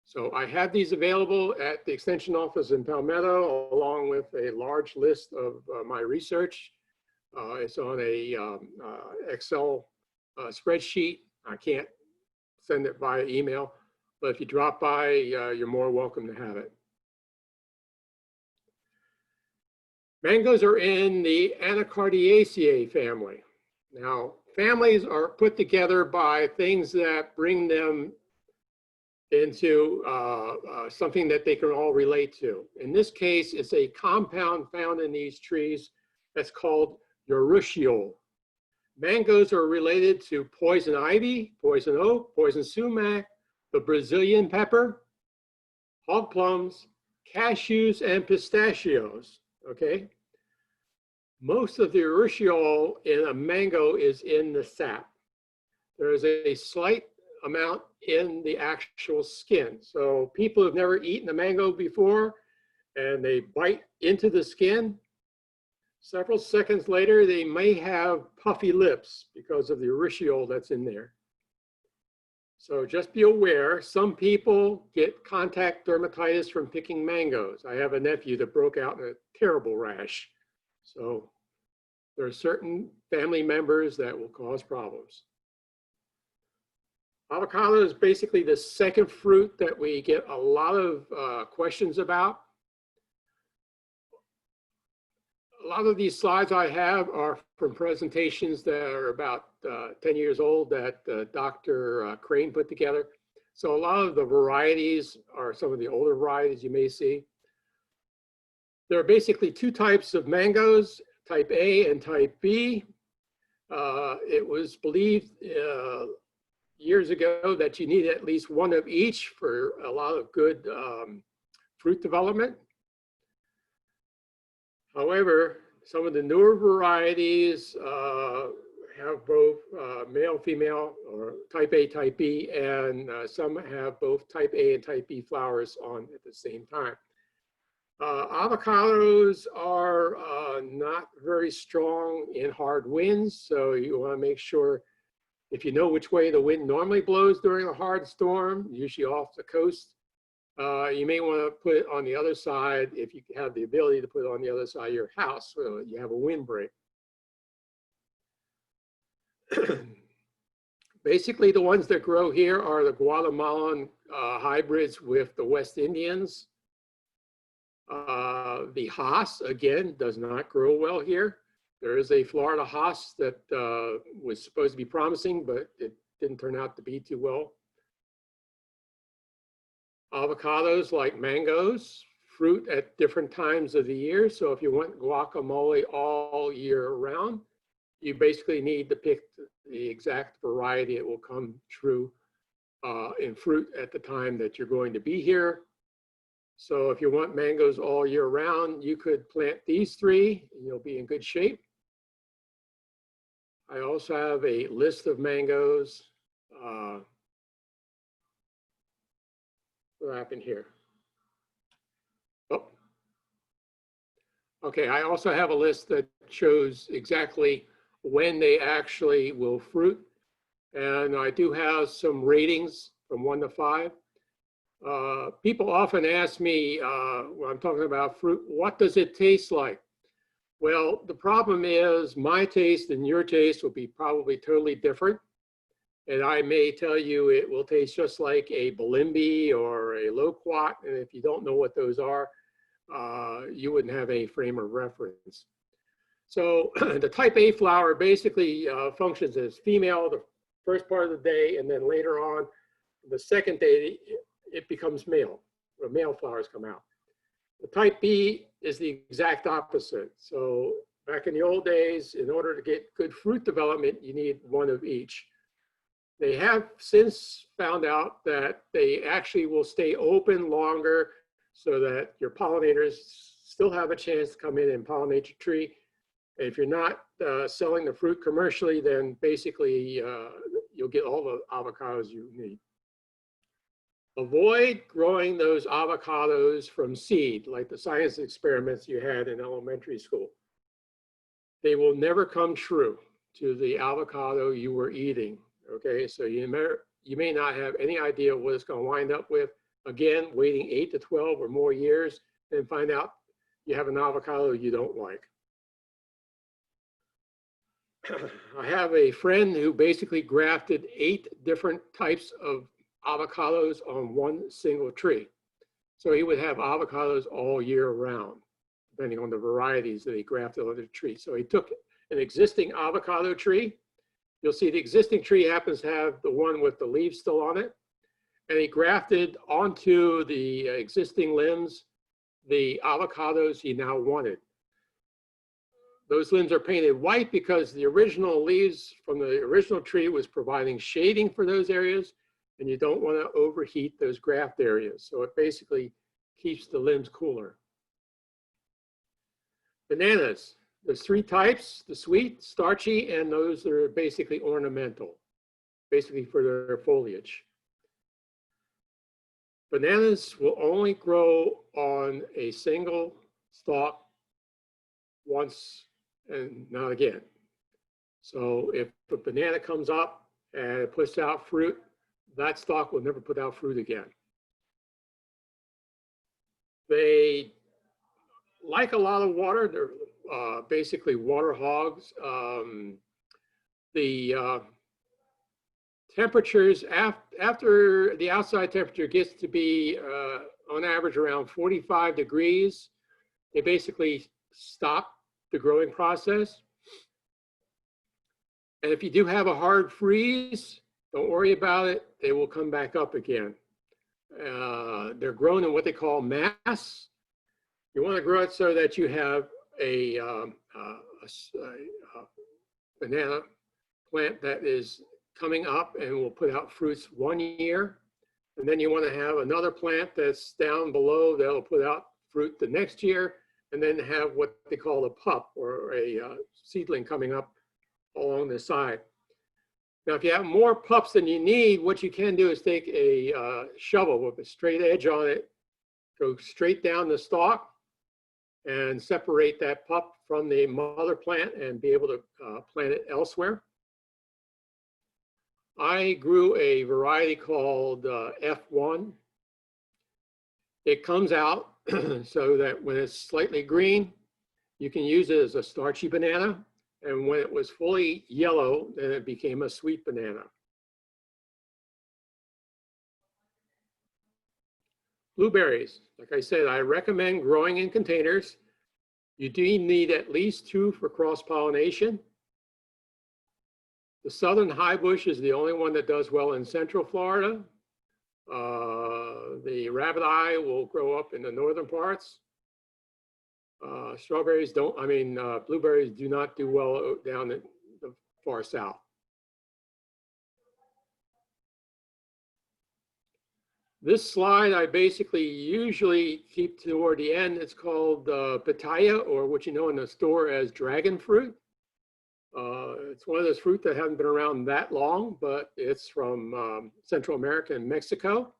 So I have these available at the Extension office in Palmetto, along with a large list of my research. It's on a Excel spreadsheet. I can't send it via email, but if you drop by, you're more welcome to have it. Mangoes are in the Anacardiaceae family. Now, families are put together by things that bring them into something that they can all relate to. In this case, it's a compound found in these trees that's called urushiol. Mangoes are related to poison ivy, poison oak, poison sumac, the Brazilian pepper, hog plums, cashews, and pistachios, okay? Most of the urushiol in a mango is in the sap. There is a slight amount in the actual skin. So people who've never eaten a mango before and they bite into the skin, several seconds later, they may have puffy lips because of the urushiol that's in there. So just be aware, some people get contact dermatitis from picking mangoes. I have a nephew that broke out in a terrible rash. So there are certain family members that will cause problems. Avocado is basically the second fruit that we get a lot of questions about. A lot of these slides I have are from presentations that are about 10 years old that Dr. Crane put together. So a lot of the varieties are some of the older varieties you may see. There are basically two types of mangoes, type A and type B. It was believed years ago that you need at least one of each for a lot of good fruit development. However, some of the newer varieties have both male, female, or type A, type B, and some have both type A and type B flowers on at the same time. Avocados are not very strong in hard winds, so you want to make sure if you know which way the wind normally blows during a hard storm, usually off the coast, you may want to put it on the other side if you have the ability to put it on the other side of your house so you have a windbreak. Basically, the ones that grow here are the Guatemalan hybrids with the West Indians. The Haas, again, does not grow well here. There is a Florida Haas that was supposed to be promising, but it didn't turn out to be too well. Avocados, like mangoes, fruit at different times of the year. So if you want guacamole all year round, you basically need to pick the exact variety that will come true in fruit at the time that you're going to be here. So if you want mangoes all year round, you could plant these three and you'll be in good shape. I also have a list of mangoes. What happened here? Oh, okay. I also have a list that shows exactly when they actually will fruit. And I do have some ratings from 1 to 5. People often ask me when I'm talking about fruit, what does it taste like? Well, the problem is my taste and your taste will be probably totally different. And I may tell you it will taste just like a Balimbi or a Loquat. And if you don't know what those are, you wouldn't have any frame of reference. So the type A flower basically functions as female the first part of the day, and then later on, the second day, it becomes male. The male flowers come out. The type B is the exact opposite. So back in the old days, in order to get good fruit development, you need one of each. They have since found out that they actually will stay open longer so that your pollinators still have a chance to come in and pollinate your tree. If you're not selling the fruit commercially, then basically you'll get all the avocados you need. Avoid growing those avocados from seed, like the science experiments you had in elementary school. They will never come true to the avocado you were eating, okay? So you may not have any idea what it's gonna wind up with. Again, waiting 8 to 12 or more years and find out you have an avocado you don't like. I have a friend who basically grafted 8 different types of avocados on one single tree. So he would have avocados all year round, depending on the varieties that he grafted on the tree. So he took an existing avocado tree, You'll see the existing tree happens to have the one with the leaves still on it. And he grafted onto the existing limbs the avocados he now wanted. Those limbs are painted white because the original leaves from the original tree was providing shading for those areas, and you don't want to overheat those graft areas. So it basically keeps the limbs cooler. Bananas, there's 3 types: the sweet, starchy, and those that are basically ornamental, basically for their foliage. Bananas will only grow on a single stalk once and not again. So if a banana comes up and it puts out fruit, that stalk will never put out fruit again. They like a lot of water. They're basically water hogs. The temperatures after the outside temperature gets to be on average around 45 degrees, they basically stop the growing process. And if you do have a hard freeze, don't worry about it. They will come back up again. They're grown in what they call mass. You want to grow it so that you have a banana plant that is coming up and will put out fruits 1 year. And then you want to have another plant that's down below that'll put out fruit the next year, and then have what they call a pup or a seedling coming up along the side. Now, if you have more pups than you need, what you can do is take a shovel with a straight edge on it, go straight down the stalk, and separate that pup from the mother plant and be able to plant it elsewhere. I grew a variety called F1. It comes out so that when it's slightly green, you can use it as a starchy banana. And when it was fully yellow, then it became a sweet banana. Blueberries, like I said, I recommend growing in containers. You do need at least 2 for cross-pollination. The southern high bush is the only one that does well in central Florida. The rabbit eye will grow up in the northern parts. Blueberries do not do well down in the far south. This slide I basically usually keep toward the end. It's called pitaya, or what you know in the store as dragon fruit. It's one of those fruit that haven't been around that long, but it's from Central America and Mexico.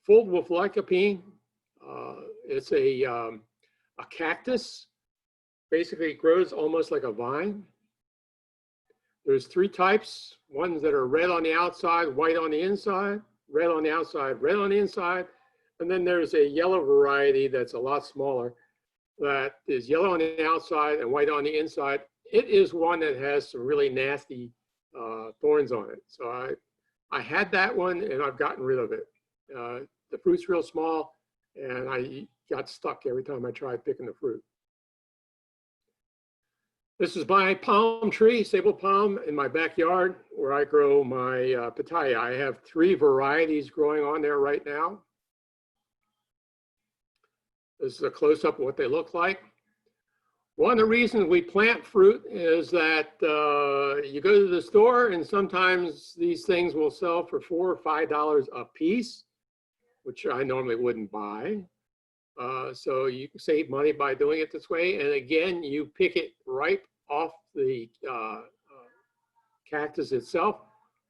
Full with lycopene. It's a cactus. Basically, it grows almost like a vine. There's 3 types. Ones that are red on the outside, white on the inside, red on the outside, red on the inside. And then there's a yellow variety that's a lot smaller that is yellow on the outside and white on the inside. It is one that has some really nasty thorns on it. So I had that one and I've gotten rid of it. The fruit's real small and I got stuck every time I tried picking the fruit. This is my palm tree, sable palm, in my backyard where I grow my pitaya. I have 3 varieties growing on there right now. This is a close-up of what they look like. One of the reasons we plant fruit is that you go to the store and sometimes these things will sell for $4 or $5 a piece, which I normally wouldn't buy. So you can save money by doing it this way. And again, you pick it right off the cactus itself,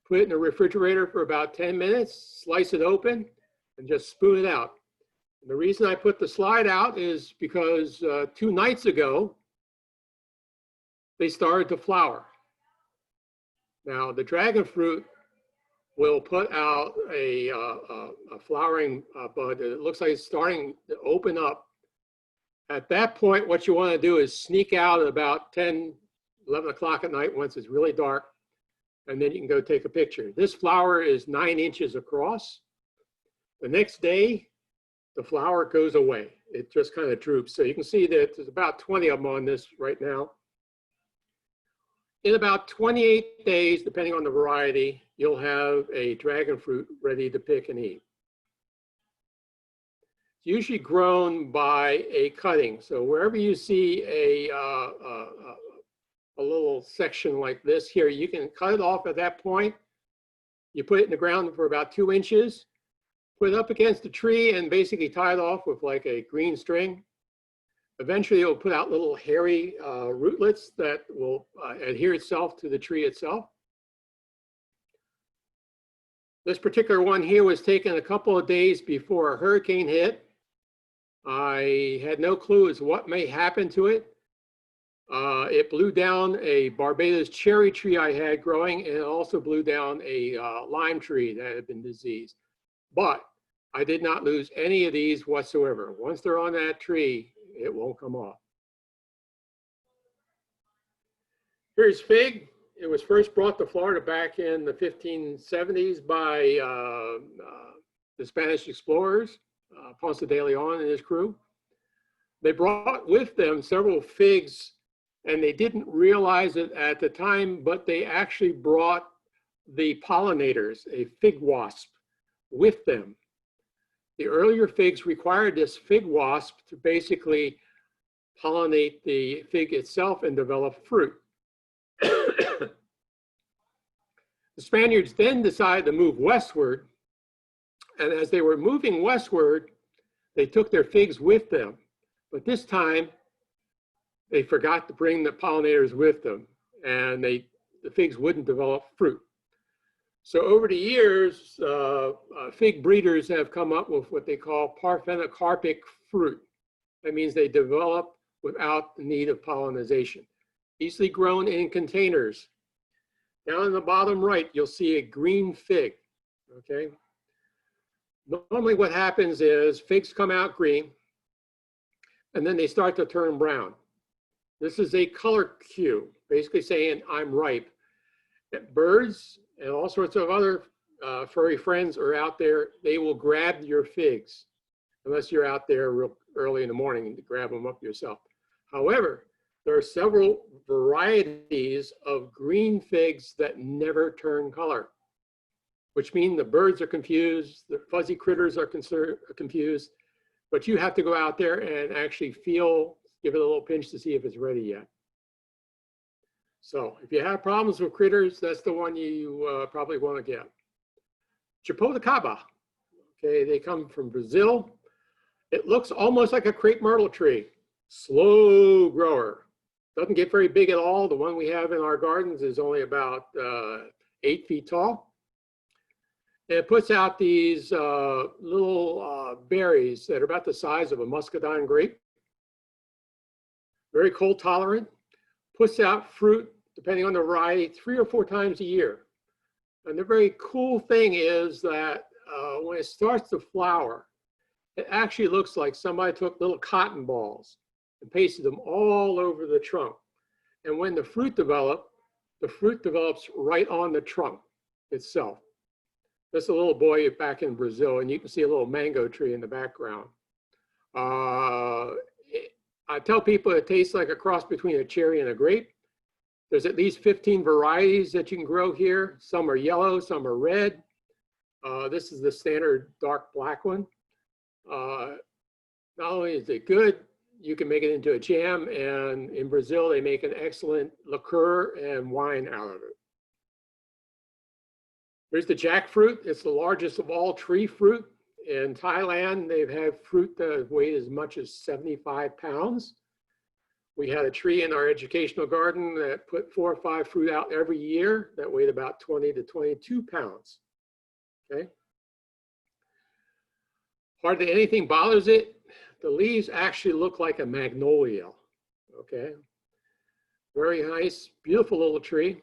put it in the refrigerator for about 10 minutes, slice it open, and just spoon it out. And the reason I put the slide out is because 2 nights ago, they started to flower. Now, the dragon fruit will put out a flowering bud. It looks like it's starting to open up. At that point, what you want to do is sneak out at about 10, 11 o'clock at night once it's really dark, and then you can go take a picture. This flower is 9 inches across. The next day, the flower goes away. It just kind of droops. So you can see that there's about 20 of them on this right now. in about 28 days, depending on the variety, you'll have a dragon fruit ready to pick and eat. It's usually grown by a cutting. So wherever you see a little section like this here, you can cut it off at that point. You put it in the ground for about 2 inches, put it up against a tree and basically tie it off with like a green string. Eventually it'll put out little hairy rootlets that will adhere itself to the tree itself. This particular one here was taken a couple of days before a hurricane hit. I had no clue as to what may happen to it. It blew down a Barbados cherry tree I had growing, and it also blew down a lime tree that had been diseased. But I did not lose any of these whatsoever. Once they're on that tree, it won't come off. Here's fig. It was first brought to Florida back in the 1570s by the Spanish explorers, Ponce de Leon and his crew. They brought with them several figs, and they didn't realize it at the time, but they actually brought the pollinators, a fig wasp, with them. The earlier figs required this fig wasp to basically pollinate the fig itself and develop fruit. The Spaniards then decided to move westward, and as they were moving westward, they took their figs with them. But this time, they forgot to bring the pollinators with them, and the figs wouldn't develop fruit. So over the years, fig breeders have come up with what they call parthenocarpic fruit. That means they develop without the need of pollination. Easily grown in containers. Down in the bottom right, you'll see a green fig, okay? Normally what happens is figs come out green, and then they start to turn brown. This is a color cue, basically saying I'm ripe. Birds and all sorts of other furry friends are out there. They will grab your figs, unless you're out there real early in the morning to grab them up yourself. However, there are several varieties of green figs that never turn color, which means the birds are confused, the fuzzy critters are confused, but you have to go out there and actually feel, give it a little pinch to see if it's ready yet. So if you have problems with critters, that's the one you probably want to get. Japoticaba, okay, they come from Brazil. It looks almost like a crepe myrtle tree, slow grower. Doesn't get very big at all. The one we have in our gardens is only about 8 feet tall. It puts out these little berries that are about the size of a muscadine grape. Very cold tolerant. Puts out fruit, depending on the variety, 3 or 4 times a year. And the very cool thing is that when it starts to flower, it actually looks like somebody took little cotton balls and pasted them all over the trunk. And when the fruit develops right on the trunk itself. That's a little boy back in Brazil, and you can see a little mango tree in the background. I tell people it tastes like a cross between a cherry and a grape. There's at least 15 varieties that you can grow here. Some are yellow, some are red. This is the standard dark black one. Not only is it good, you can make it into a jam, and in Brazil, they make an excellent liqueur and wine out of it. Here's the jackfruit. It's the largest of all tree fruit. In Thailand, they've had fruit that weighed as much as 75 pounds. We had a tree in our educational garden that put 4 or 5 fruit out every year that weighed about 20 to 22 pounds, okay? Hardly anything bothers it. The leaves actually look like a magnolia, okay? Very nice, beautiful little tree.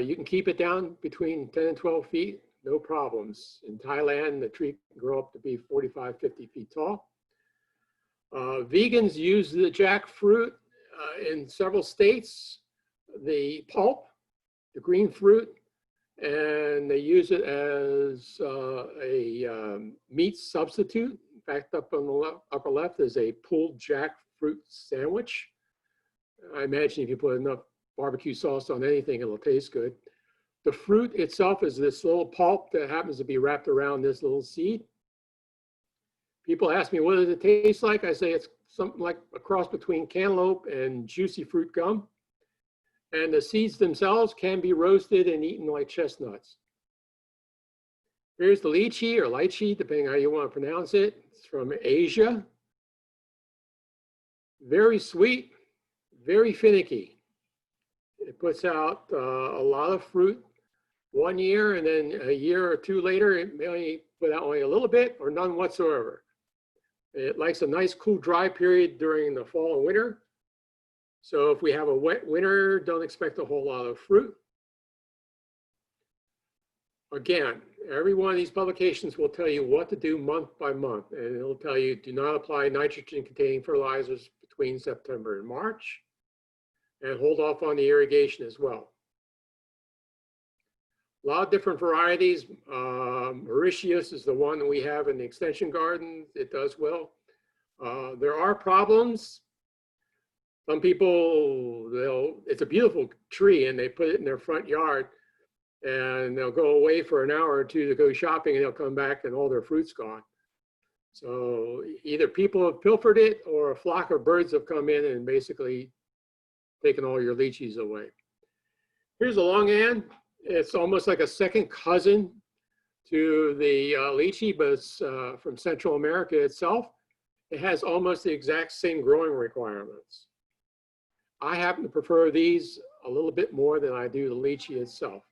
You can keep it down between 10 and 12 feet, no problems. In Thailand, the tree can grow up to be 45, 50 feet tall. Vegans use the jackfruit in several states, the pulp, the green fruit, and they use it as a meat substitute. In fact, up on the upper left is a pulled jackfruit sandwich. I imagine if you put enough barbecue sauce on anything, it'll taste good. The fruit itself is this little pulp that happens to be wrapped around this little seed. People ask me, what does it taste like? I say it's something like a cross between cantaloupe and juicy fruit gum. And the seeds themselves can be roasted and eaten like chestnuts. Here's the lychee or lychee, depending on how you want to pronounce it. It's from Asia. Very sweet, very finicky. It puts out a lot of fruit one year, and then a year or two later, it may put out only a little bit or none whatsoever. It likes a nice cool dry period during the fall and winter. So if we have a wet winter, don't expect a whole lot of fruit. Again, every one of these publications will tell you what to do month by month, and it'll tell you do not apply nitrogen-containing fertilizers between September and March, and hold off on the irrigation as well. A lot of different varieties. Mauritius is the one that we have in the extension garden. It does well. There are problems. Some people, it's a beautiful tree and they put it in their front yard and they'll go away for an hour or two to go shopping and they'll come back and all their fruit's gone. So either people have pilfered it or a flock of birds have come in and basically taken all your lychees away. Here's a longan. It's almost like a second cousin to the lychee, but it's from Central America itself. It has almost the exact same growing requirements. I happen to prefer these a little bit more than I do the lychee itself.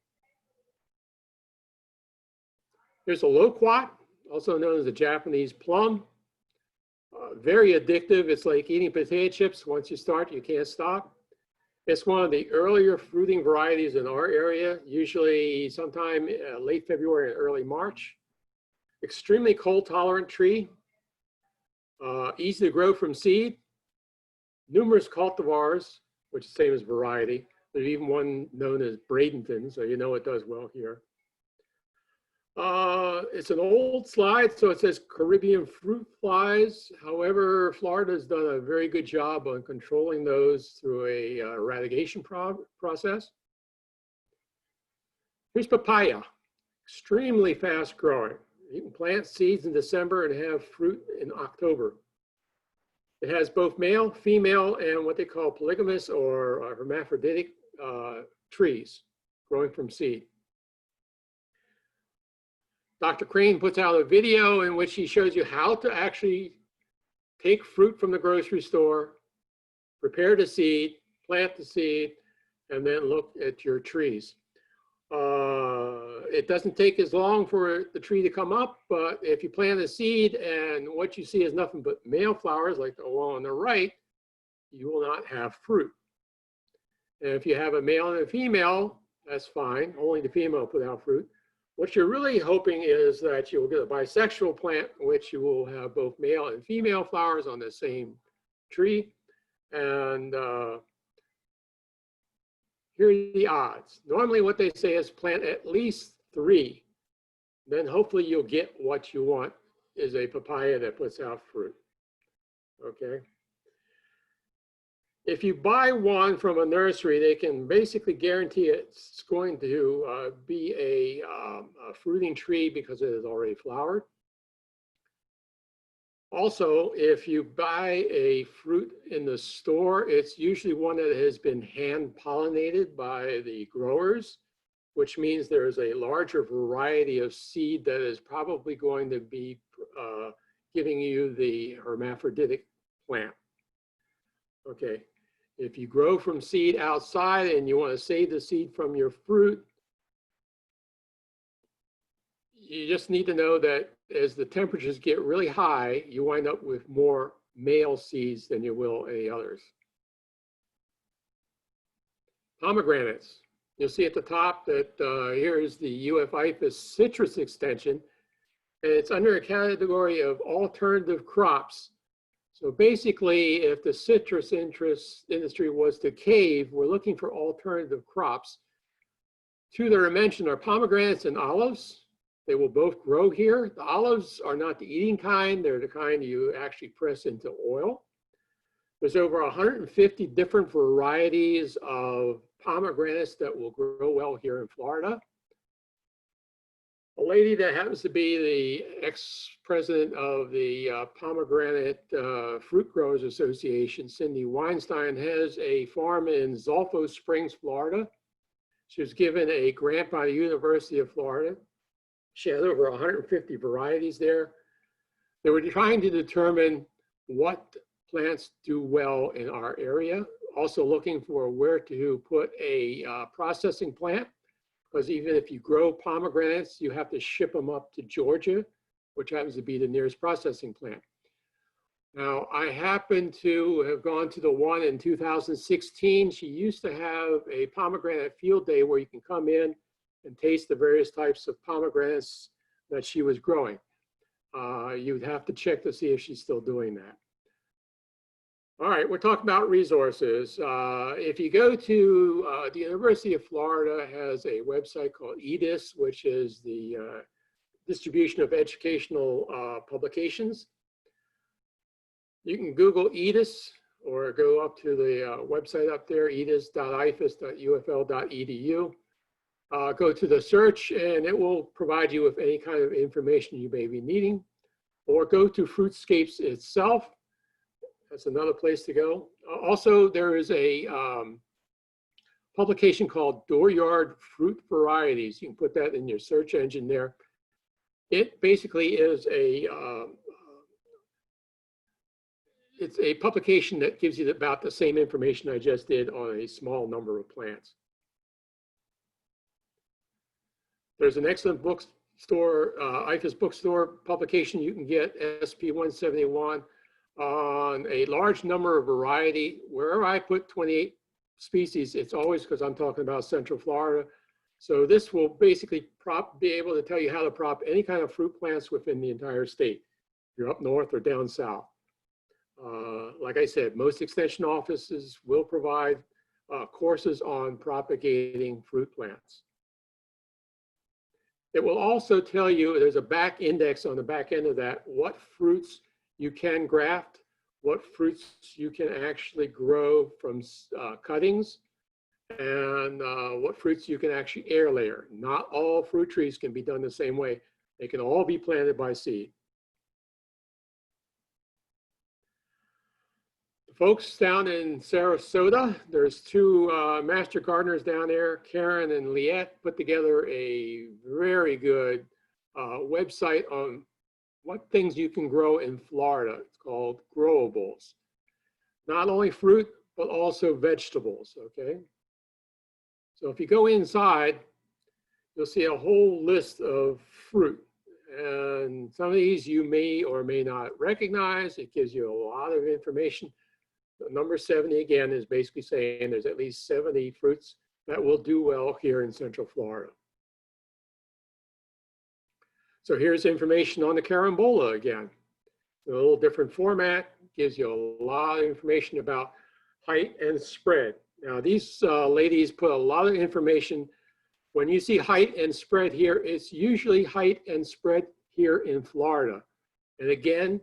Here's a loquat, also known as the Japanese plum. Very addictive. It's like eating potato chips. Once you start, you can't stop. It's one of the earlier fruiting varieties in our area, usually sometime late February and early March. Extremely cold tolerant tree, easy to grow from seed. Numerous cultivars, which is the same as variety. There's even one known as Bradenton, so you know it does well here. It's an old slide, so it says Caribbean fruit flies. However, Florida has done a very good job on controlling those through a eradication process. Here's papaya, extremely fast growing. You can plant seeds in December and have fruit in October. It has both male, female, and what they call polygamous or hermaphroditic trees growing from seed. Dr. Crane puts out a video in which he shows you how to actually take fruit from the grocery store, prepare the seed, plant the seed, and then look at your trees. It doesn't take as long for the tree to come up, but if you plant a seed and what you see is nothing but male flowers like the one on the right, you will not have fruit. And if you have a male and a female, that's fine. Only the female will put out fruit. What you're really hoping is that you will get a bisexual plant, in which you will have both male and female flowers on the same tree. And here are the odds. Normally what they say is plant at least 3. Then hopefully you'll get what you want, is a papaya that puts out fruit. Okay. If you buy one from a nursery, they can basically guarantee it's going to be a fruiting tree because it is already flowered. Also, if you buy a fruit in the store, it's usually one that has been hand pollinated by the growers, which means there is a larger variety of seed that is probably going to be giving you the hermaphroditic plant. Okay. If you grow from seed outside and you want to save the seed from your fruit, you just need to know that as the temperatures get really high, you wind up with more male seeds than you will any others. Pomegranates. You'll see at the top that here is the Euophytus citrus extension, and it's under a category of alternative crops. So basically, if the citrus industry was to cave, we're looking for alternative crops. Two that are mentioned are pomegranates and olives. They will both grow here. The olives are not the eating kind. They're the kind you actually press into oil. There's over 150 different varieties of pomegranates that will grow well here in Florida. A lady that happens to be the ex-president of the Pomegranate Fruit Growers Association, Cindy Weinstein, has a farm in Zolfo Springs, Florida. She was given a grant by the University of Florida. She has over 150 varieties there. They were trying to determine what plants do well in our area, also looking for where to put a processing plant, because even if you grow pomegranates, you have to ship them up to Georgia, which happens to be the nearest processing plant. Now, I happen to have gone to the one in 2016. She used to have a pomegranate field day where you can come in and taste the various types of pomegranates that she was growing. You'd have to check to see if she's still doing that. All right, we're talking about resources. If you go to the University of Florida has a website called EDIS, which is the distribution of educational publications. You can Google EDIS or go up to the website up there, edis.ifas.ufl.edu. Go to the search and it will provide you with any kind of information you may be needing, or go to Fruitscapes itself. That's another place to go. Also, there is a publication called Dooryard Fruit Varieties. You can put that in your search engine there. It basically is it's a publication that gives you about the same information I just did on a small number of plants. There's an excellent bookstore, IFAS bookstore publication you can get, SP 171, on a large number of variety. Wherever I put 28 species, it's always because I'm talking about Central Florida. So this will basically be able to tell you how to prop any kind of fruit plants within the entire state. You're up north or down south. Like I said, most extension offices will provide courses on propagating fruit plants. It will also tell you, there's a back index on the back end of that, what fruits you can graft, what fruits you can actually grow from cuttings, and what fruits you can actually air layer. Not all fruit trees can be done the same way. They can all be planted by seed. Folks down in Sarasota, there's two master gardeners down there, Karen and Liette, put together a very good website on what things you can grow in Florida. It's called Growables. Not only fruit, but also vegetables, okay? So if you go inside, you'll see a whole list of fruit. And some of these you may or may not recognize. It gives you a lot of information. The number 70 again is basically saying there's at least 70 fruits that will do well here in Central Florida. So here's information on the carambola again. A little different format, gives you a lot of information about height and spread. Now these ladies put a lot of information. When you see height and spread here, it's usually height and spread here in Florida. And again,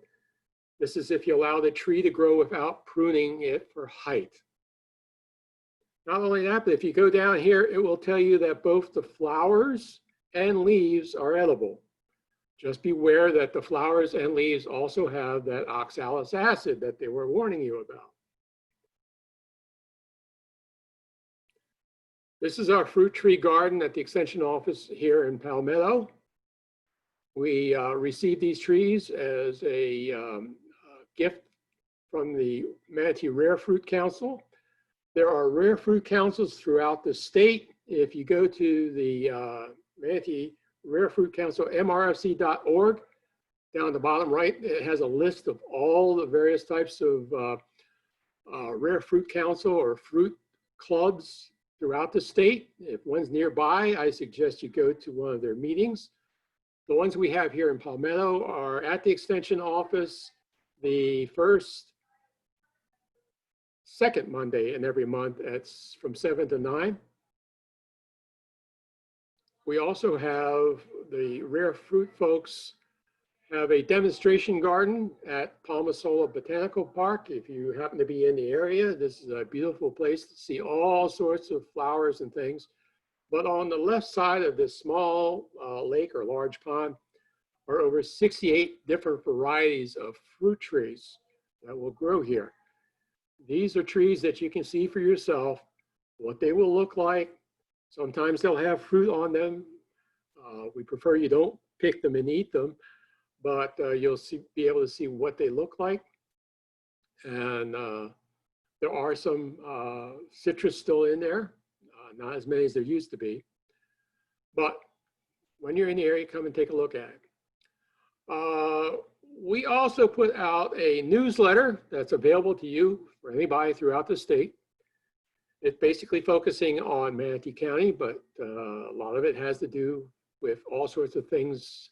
this is if you allow the tree to grow without pruning it for height. Not only that, but if you go down here, it will tell you that both the flowers and leaves are edible. Just beware that the flowers and leaves also have that oxalic acid that they were warning you about. This is our fruit tree garden at the Extension office here in Palmetto. We received these trees as a gift from the Manatee Rare Fruit Council. There are rare fruit councils throughout the state. If you go to the Manatee Rare Fruit Council, mrfc.org, down at the bottom right, it has a list of all the various types of rare fruit council or fruit clubs throughout the state. If one's nearby, I suggest you go to one of their meetings. The ones we have here in Palmetto are at the Extension office the second Monday in every month. It's from 7 to 9. We also have the rare fruit folks have a demonstration garden at Palmasola Botanical Park. If you happen to be in the area, this is a beautiful place to see all sorts of flowers and things. But on the left side of this small lake or large pond are over 68 different varieties of fruit trees that will grow here. These are trees that you can see for yourself, what they will look like. Sometimes they'll have fruit on them. We prefer you don't pick them and eat them, but you'll be able to see what they look like. And there are some citrus still in there, not as many as there used to be. But when you're in the area, come and take a look at it. We also put out a newsletter that's available to you for anybody throughout the state. It's basically focusing on Manatee County, but a lot of it has to do with all sorts of things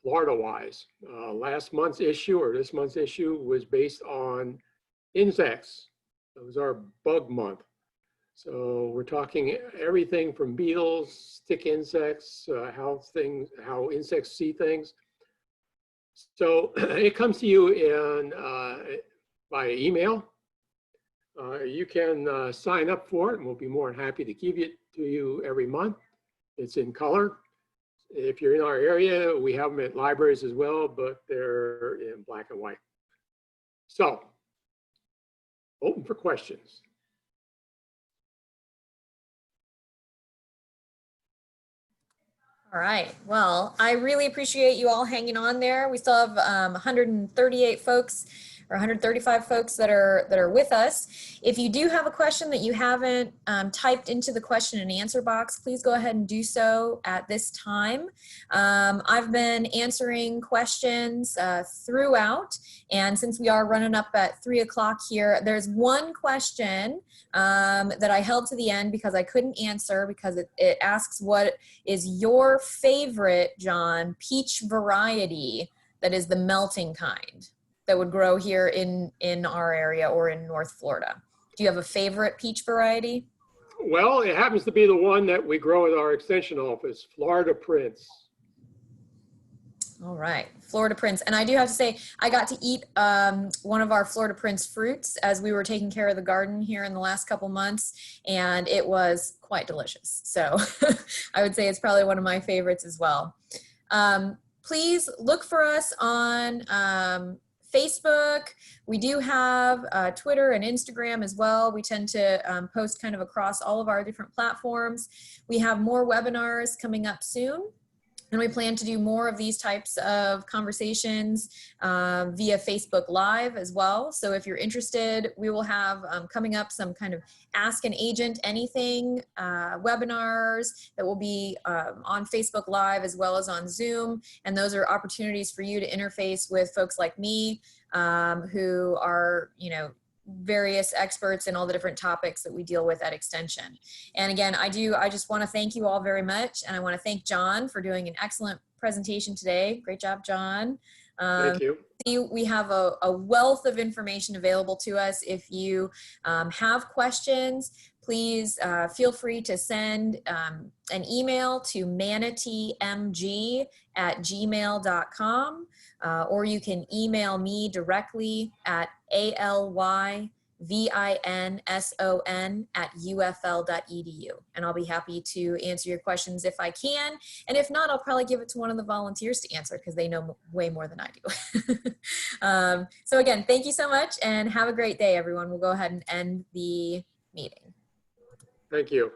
Florida-wise. Last month's issue or this month's issue was based on insects. It was our bug month. So we're talking everything from beetles, stick insects, how insects see things. So it comes to you in by email. You can sign up for it, and we'll be more than happy to give it to you every month. It's in color. If you're in our area, we have them at libraries as well, but they're in black and white. So, open for questions. All right. Well, I really appreciate you all hanging on there. We still have 138 folks or 135 folks that are with us. If you do have a question that you haven't typed into the question and answer box, please go ahead and do so at this time. I've been answering questions throughout, and since we are running up at 3 o'clock here, there's one question that I held to the end because I couldn't answer because it asks what is your favorite, John, peach variety that is the melting kind that would grow here in our area or in North Florida. Do you have a favorite peach variety? Well, it happens to be the one that we grow at our extension office, Florida Prince. All right, Florida Prince. And I do have to say, I got to eat one of our Florida Prince fruits as we were taking care of the garden here in the last couple months, and it was quite delicious. So I would say it's probably one of my favorites as well. Please look for us on Facebook. We do have Twitter and Instagram as well. We tend to post kind of across all of our different platforms. We have more webinars coming up soon. And we plan to do more of these types of conversations via Facebook Live as well. So if you're interested, we will have coming up some kind of Ask an Agent Anything webinars that will be on Facebook Live as well as on Zoom. And those are opportunities for you to interface with folks like me who are, various experts in all the different topics that we deal with at Extension. And again, I just want to thank you all very much. And I want to thank John for doing an excellent presentation today. Great job, John. Thank you. We have a wealth of information available to us. If you have questions, please feel free to send an email to manateemg@gmail.com. Or you can email me directly at alyvinson@ufl.edu, and I'll be happy to answer your questions if I can. And if not, I'll probably give it to one of the volunteers to answer because they know way more than I do. So again, thank you so much and have a great day, everyone. We'll go ahead and end the meeting. Thank you.